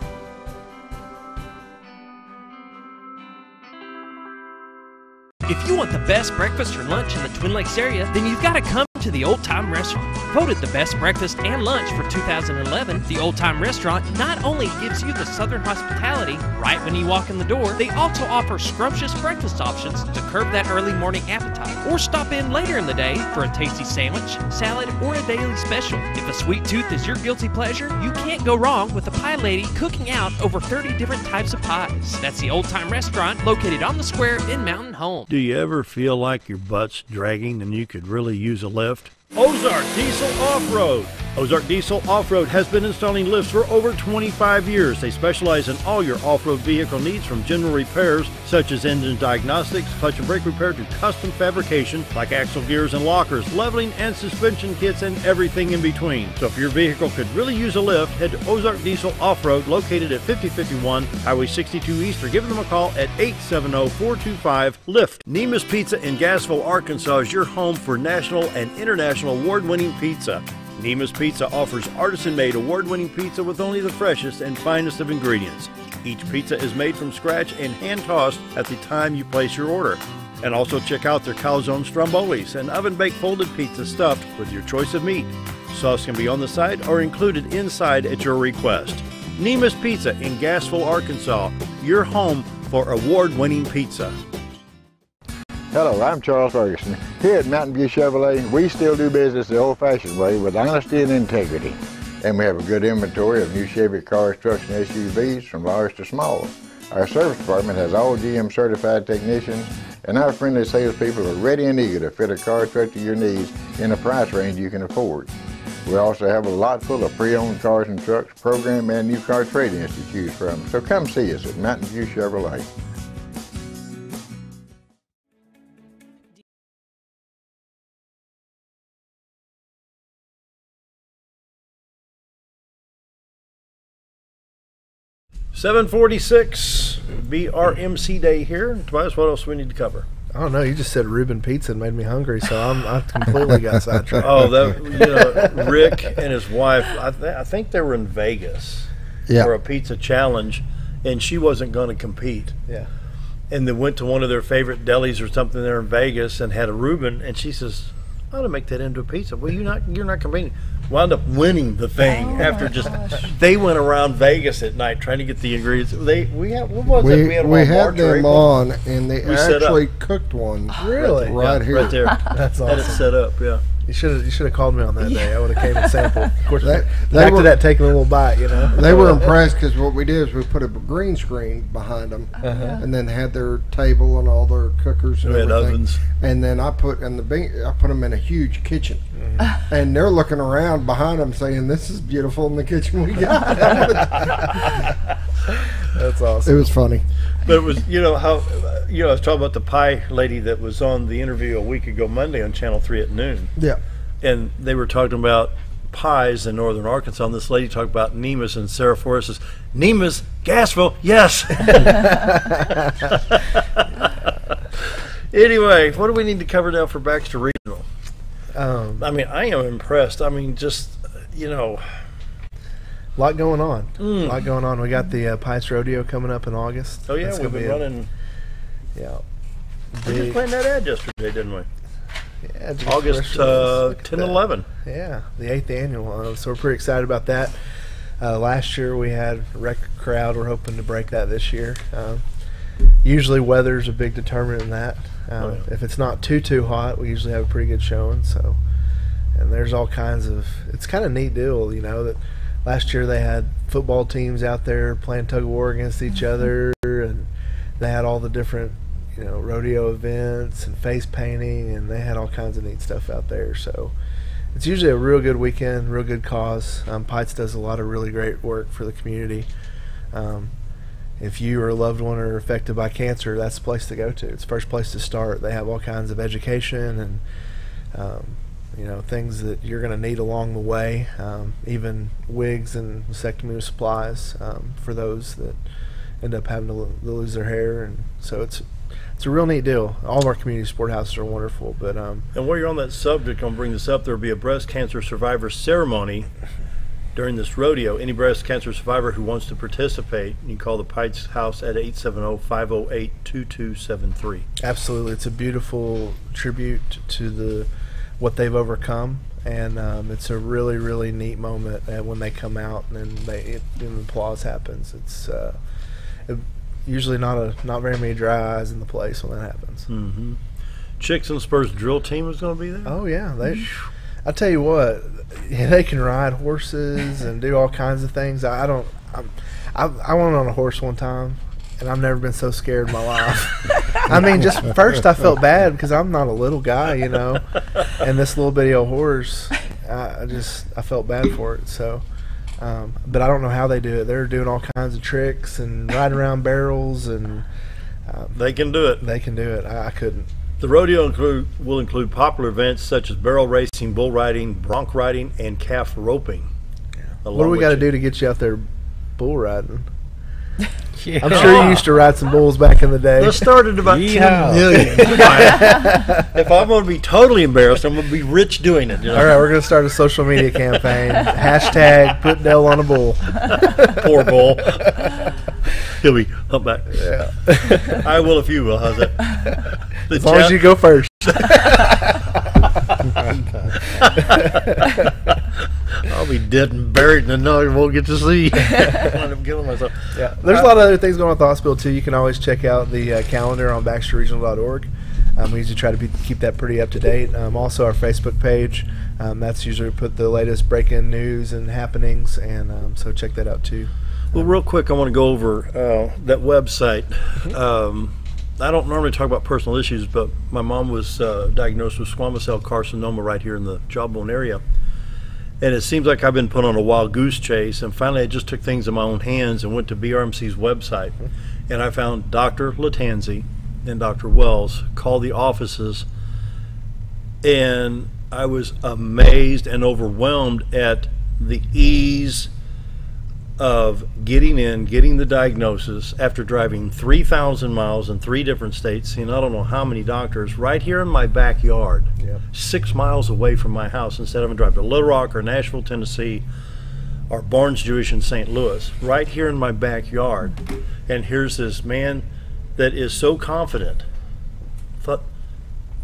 If you want the best breakfast or lunch in the Twin Lakes area, then you've got to come To the Old Time Restaurant. Voted the best breakfast and lunch for 2011, the Old Time Restaurant not only gives you the Southern hospitality right when you walk in the door, they also offer scrumptious breakfast options to curb that early morning appetite. Or stop in later in the day for a tasty sandwich, salad, or a daily special. If a sweet tooth is your guilty pleasure, you can't go wrong with the Pie Lady cooking out over 30 different types of pies. That's the Old Time Restaurant located on the square in Mountain Home. Do you ever feel like your butt's dragging and you could really use a lift? Ozark Diesel Off-Road. Ozark Diesel Off-Road has been installing lifts for over 25 years. They specialize in all your off-road vehicle needs, from general repairs such as engine diagnostics, clutch and brake repair, to custom fabrication like axle gears and lockers, leveling and suspension kits, and everything in between. So if your vehicle could really use a lift, head to Ozark Diesel Off-Road, located at 5051 Highway 62 East, or give them a call at 870-425-LIFT. Nemus Pizza in Gassville, Arkansas is your home for national and international award-winning pizza. Nemus Pizza offers artisan-made award-winning pizza with only the freshest and finest of ingredients. Each pizza is made from scratch and hand-tossed at the time you place your order. And also check out their calzone strombolis, an oven-baked folded pizza stuffed with your choice of meat. Sauce can be on the side or included inside at your request. Nemus Pizza in Gassville, Arkansas, your home for award-winning pizza. Hello, I'm Charles Ferguson. Here at Mountain View Chevrolet, we still do business the old-fashioned way with honesty and integrity. And we have a good inventory of new Chevy cars, trucks, and SUVs from large to small. Our service department has all GM certified technicians, and our friendly salespeople are ready and eager to fit a car truck to your needs in a price range you can afford. We also have a lot full of pre-owned cars and trucks, program and new car trade-ins to choose from. So come see us at Mountain View Chevrolet. $7.46 BRMC Day here. Tobias, what else do we need to cover? I don't know. You just said Reuben Pizza and made me hungry, so I completely got sidetracked. Oh, Rick and his wife, I think they were in Vegas for a pizza challenge, and she wasn't going to compete. Yeah. And they went to one of their favorite delis or something there in Vegas and had a Reuben, and she says, I ought to make that into a pizza. Well, you're not competing. Wound up winning the thing after they went around Vegas at night trying to get the ingredients. We had them on, and they actually cooked one. Really? Right here. Right there. That's awesome. Had it set up, yeah. You should have called me on that day. I would have came and sampled. Of course, back to that taking a little bite, you know. They were impressed because what we did is we put a green screen behind them, and then had their table and all their cookers and everything. Ovens. And then I put them in a huge kitchen, and they're looking around behind them saying, "This is beautiful in the kitchen we got." That's awesome. It was funny. But it was, I was talking about the pie lady that was on the interview a week ago Monday on Channel 3 at noon. Yeah. And they were talking about pies in northern Arkansas, and this lady talked about Nemus, and Sarah Forrest says, Nemus, Gassville, yes. Anyway, what do we need to cover now for Baxter Regional? I am impressed. Just, a lot going on. A lot going on. We got the Pice Rodeo coming up in August. Oh, yeah, we've been running. Yeah. We just planned that ad yesterday, didn't we? Yeah, August 10 and 11. Yeah, the 8th annual. So we're pretty excited about that. Last year we had a record crowd. We're hoping to break that this year. Usually weather's a big determinant in that. If it's not too hot, we usually have a pretty good showing. So, and there's all kinds of. It's kind of neat deal, that. Last year they had football teams out there playing tug of war against each other, and they had all the different, rodeo events and face painting, and they had all kinds of neat stuff out there. So it's usually a real good weekend, real good cause. Pites does a lot of really great work for the community. If you or a loved one are affected by cancer, that's the place to go to. It's the first place to start. They have all kinds of education and things that you're going to need along the way, even wigs and vasectomy supplies for those that end up having to lose their hair. And so it's a real neat deal. All of our community sport houses are wonderful. But and while you're on that subject, I'll bring this up. There will be a breast cancer survivor ceremony during this rodeo. Any breast cancer survivor who wants to participate, you can call the Pites House at 870-508-2273. Absolutely. It's a beautiful tribute to the what they've overcome. And it's a really, really neat moment when they come out and the applause happens. It's usually not very many dry eyes in the place when that happens. Mm-hmm. Chicks and Spurs drill team is going to be there? Oh, yeah. I tell you what, they can ride horses and do all kinds of things. I went on a horse one time, and I've never been so scared in my life. I mean, just first I felt bad because I'm not a little guy, you know, and this little bitty old horse, I felt bad for it. So, but I don't know how they do it. They're doing all kinds of tricks and riding around barrels, and they can do it. They can do it. I couldn't. The rodeo will include popular events such as barrel racing, bull riding, bronc riding, and calf roping. Yeah. What do we got to do to get you out there bull riding? Yeah. I'm sure you used to ride some bulls back in the day. Let's start at about 10 million. If I'm going to be totally embarrassed, I'm going to be rich doing it. You know? All right, we're going to start a social media campaign. # put Dell on a bull. Poor bull. He'll be humpback. Yeah. I will if you will. How's that? As long as you go first. I'll be dead and buried and I won't get to see. I'm killing myself. Yeah, there's a lot of other things going on at the hospital too. You can always check out the calendar on BaxterRegional.org. We usually try to keep that pretty up to date. Also, our Facebook page. That's usually put the latest break-in news and happenings, and so check that out too. Well, real quick, I want to go over that website. I don't normally talk about personal issues, but my mom was diagnosed with squamous cell carcinoma right here in the jawbone area. And it seems like I've been put on a wild goose chase, and finally I just took things in my own hands and went to BRMC's website, and I found Dr. Latanzi and Dr. Wells, called the offices, and I was amazed and overwhelmed at the ease of getting the diagnosis after driving 3,000 miles in 3 different states, seeing I don't know how many doctors, right here in my backyard, 6 miles away from my house, instead of having to drive to Little Rock or Nashville, Tennessee, or Barnes Jewish in St. Louis, right here in my backyard. And here's this man that is so confident. Thought,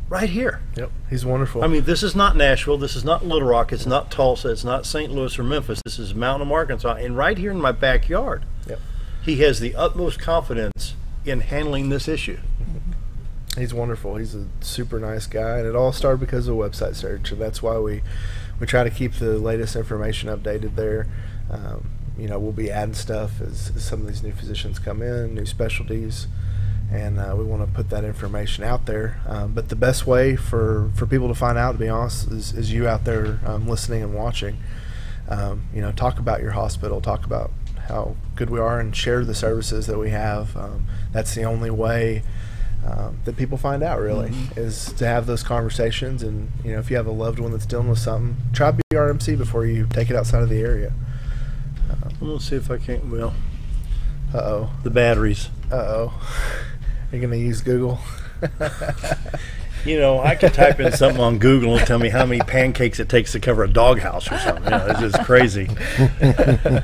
right here. Yep, he's wonderful. I mean, this is not Nashville, this is not Little Rock, it's not Tulsa, it's not St. Louis or Memphis, this is Mountain, Arkansas, and right here in my backyard. Yep. He has the utmost confidence in handling this issue. He's wonderful. He's a super nice guy, and it all started because of a website search, and that's why we try to keep the latest information updated there. You know, we'll be adding stuff as some of these new physicians come in, new specialties, and we want to put that information out there. But the best way for people to find out, to be honest, is you out there listening and watching. You know, talk about your hospital, talk about how good we are, and share the services that we have. That's the only way that people find out, really, is to have those conversations. And, you know, if you have a loved one that's dealing with something, try BRMC before you take it outside of the area. I'm going to see if I can't, well. Uh-oh. The batteries. Uh-oh. You're going to use Google? You know, I could type in something on Google and tell me how many pancakes it takes to cover a doghouse or something. You know, it's just crazy.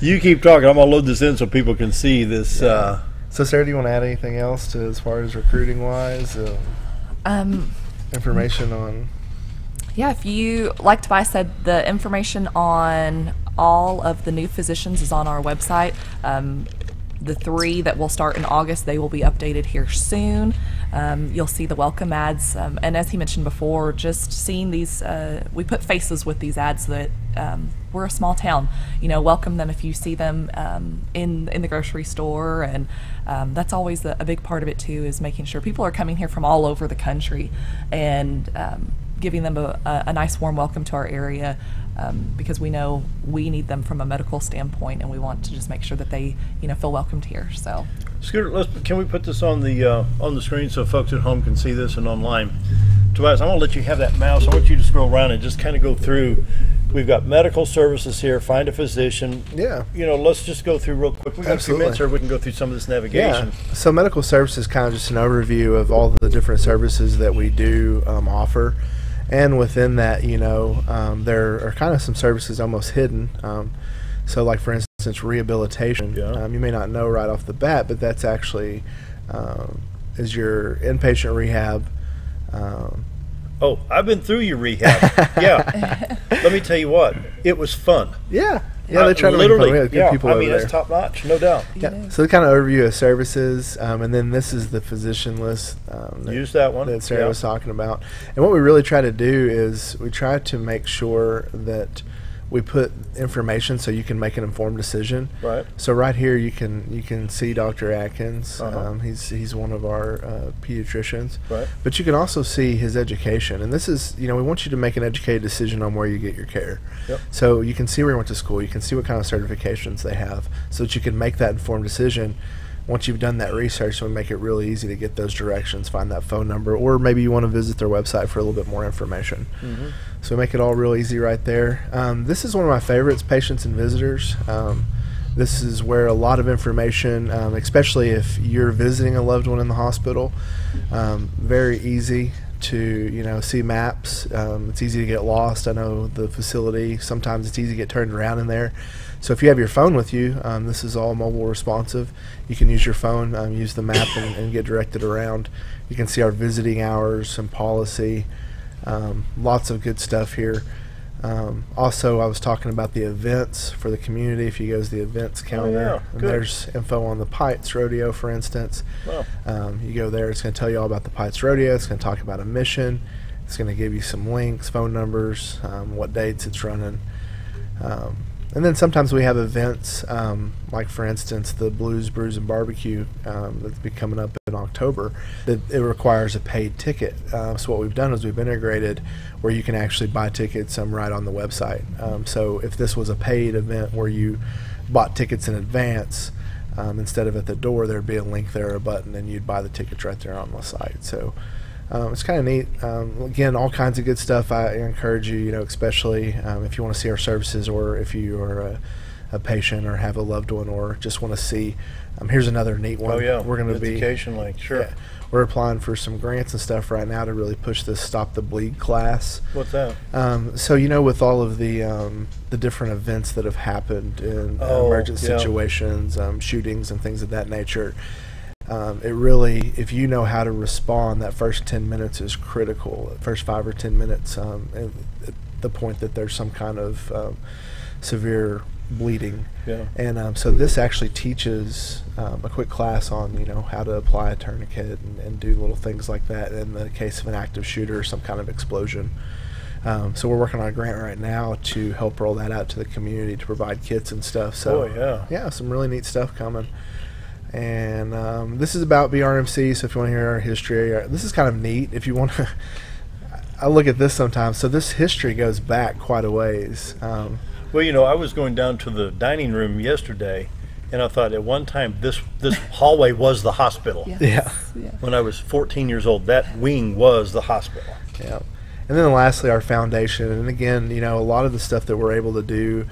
You keep talking. I'm going to load this in so people can see this. Yeah. So, Sarah, do you want to add anything else to as far as recruiting-wise? Information on... Yeah, if you, like Tobias said, the information on all of the new physicians is on our website. The 3 that will start in August, they will be updated here soon. You'll see the welcome ads. And as he mentioned before, just seeing these, we put faces with these ads that we're a small town. You know, welcome them if you see them in the grocery store. And that's always a big part of it, too, is making sure people are coming here from all over the country and giving them a nice warm welcome to our area, because we know we need them from a medical standpoint, and we want to just make sure that they, you know, feel welcomed here. So, Scooter, can we put this on the screen so folks at home can see this and online? Tobias, I'm going to let you have that mouse. I want you to scroll around and just kind of go through. We've got medical services here. Find a physician. Yeah. You know, let's just go through real quick. We got a few minutes here. We can go through some of this navigation. Yeah. So medical services, kind of just an overview of all the different services that we do offer. And within that, you know, there are kind of some services almost hidden. So, like, for instance, rehabilitation. Yeah. You may not know right off the bat, but that's actually is your inpatient rehab Oh, I've been through your rehab. Yeah. Let me tell you what, it was fun. Yeah. Yeah, they try to make it fun. We had good people over there. It's top notch, no doubt. Yeah. So the kind of overview of services, and then this is the physician list. Use that one that Sarah was talking about. And what we really try to do is we try to make sure that we put information so you can make an informed decision. Right. So right here you can see Dr. Atkins. He's one of our pediatricians. Right. But you can also see his education, and this is we want you to make an educated decision on where you get your care. Yep. So you can see where he went to school. You can see what kind of certifications they have, so that you can make that informed decision. Once you've done that research, so we make it really easy to get those directions, find that phone number, or maybe you want to visit their website for a little bit more information. So we make it all real easy right there. This is one of my favorites, patients and visitors. This is where a lot of information, especially if you're visiting a loved one in the hospital, very easy to see maps. It's easy to get lost. I know the facility, sometimes it's easy to get turned around in there. So if you have your phone with you, this is all mobile responsive. You can use your phone, use the map and get directed around. You can see our visiting hours and policy. Lots of good stuff here. Also, I was talking about the events for the community. If you go to the events calendar, and there's info on the Pites Rodeo, for instance. Wow. You go there, it's going to tell you all about the Pites Rodeo. It's going to talk about a mission. It's going to give you some links, phone numbers, what dates it's running. And then sometimes we have events, like for instance the Blues, Brews, and Barbecue that's be coming up in October. It requires a paid ticket. So what we've done is we've integrated where you can actually buy tickets right on the website. So if this was a paid event where you bought tickets in advance, instead of at the door, there'd be a link there, a button, and you'd buy the tickets right there on the site. So it's kind of neat. Again, all kinds of good stuff. I encourage you, especially if you want to see our services, or if you are a patient or have a loved one, or just want to see. Here's another neat one. Oh yeah, we're going to be education link. Sure. Yeah, we're applying for some grants and stuff right now to really push this Stop the Bleed class. What's that? So with all of the different events that have happened in emergent situations, shootings and things of that nature. It really, if you know how to respond, that first 10 minutes is critical. First 5 or 10 minutes, at the point that there's some kind of severe bleeding. Yeah. And so this actually teaches a quick class on how to apply a tourniquet and do little things like that in the case of an active shooter or some kind of explosion. So we're working on a grant right now to help roll that out to the community to provide kits and stuff. So some really neat stuff coming. And this is about BRMC, so if you want to hear our history, this is kind of neat. If you want to, I look at this sometimes. So this history goes back quite a ways. Well, I was going down to the dining room yesterday, and I thought at one time this hallway was the hospital. Yeah. When I was 14 years old, that wing was the hospital. Yeah. And then lastly, our foundation. And again, a lot of the stuff that we're able to do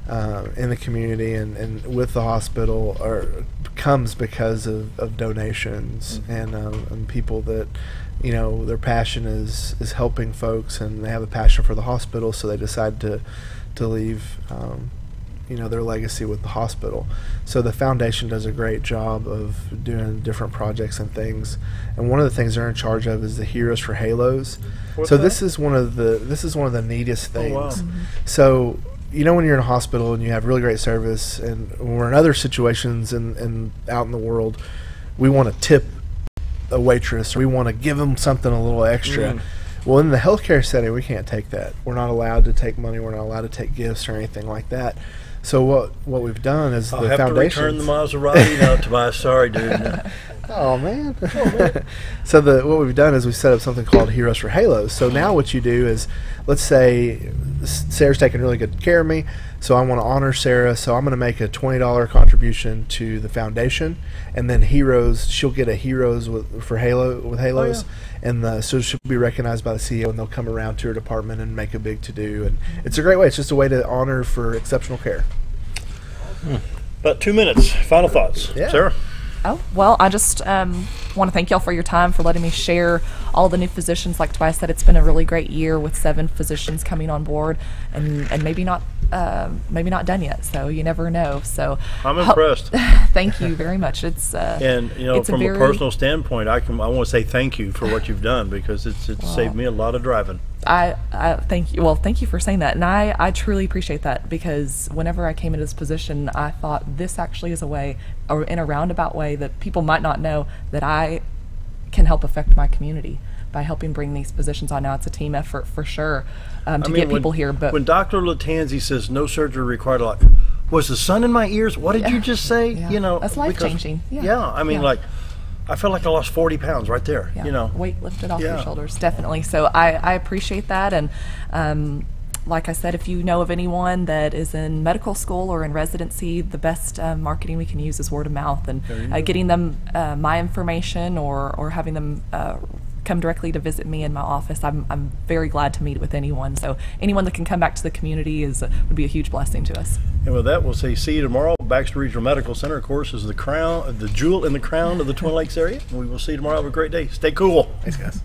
in the community and with the hospital comes because of donations and people that their passion is helping folks, and they have a passion for the hospital, so they decide to leave their legacy with the hospital. So the foundation does a great job of doing different projects and things, and one of the things they're in charge of is the Heroes for Halos. This is one of the neatest things. Oh, wow. So when you're in a hospital and you have really great service, and when we're in other situations and out in the world, we want to tip a waitress, or we want to give them something a little extra. Well, in the healthcare setting, we can't take that. We're not allowed to take money. We're not allowed to take gifts or anything like that. So what we've done is I'll the have foundation. to return the Maserati now, Tobias. Sorry, dude. Oh man. So what we've done is we set up something called Heroes for Halos. So now what you do is, let's say Sarah's taking really good care of me, so I want to honor Sarah, so I'm going to make a $20 contribution to the foundation, and then Heroes, she'll get a Heroes with Halos, and so she'll be recognized by the CEO, and they'll come around to her department and make a big to-do, and it's a great way. It's just a way to honor for exceptional care. About 2 minutes. Final thoughts, Sarah. Oh, well, I just want to thank y'all for your time, for letting me share all the new physicians. Like Tobias said, it's been a really great year with 7 physicians coming on board, and maybe not done yet. So you never know. So I'm impressed. Thank you very much. It's and from a personal standpoint, I want to say thank you for what you've done, because it's saved me a lot of driving. I thank you. Well, thank you for saying that, and I truly appreciate that, because whenever I came into this position, I thought this actually is a way, or in a roundabout way, that people might not know that I can help affect my community by helping bring these positions on. Now it's a team effort for sure to get people here. But when Dr. Latanzi says no surgery required, like, was the sun in my ears? What did you just say? Yeah. That's life changing. I felt like I lost 40 pounds right there. Yeah. Weight lifted off your shoulders, definitely. So I appreciate that. And like I said, if you know of anyone that is in medical school or in residency, the best marketing we can use is word of mouth, and getting them my information, or having them come directly to visit me in my office. I'm very glad to meet with anyone. So anyone that can come back to the community would be a huge blessing to us. And with that, we'll say see you tomorrow. Baxter Regional Medical Center, of course, is the jewel in the crown of the Twin Lakes area. And we will see you tomorrow. Have a great day. Stay cool. Thanks, guys.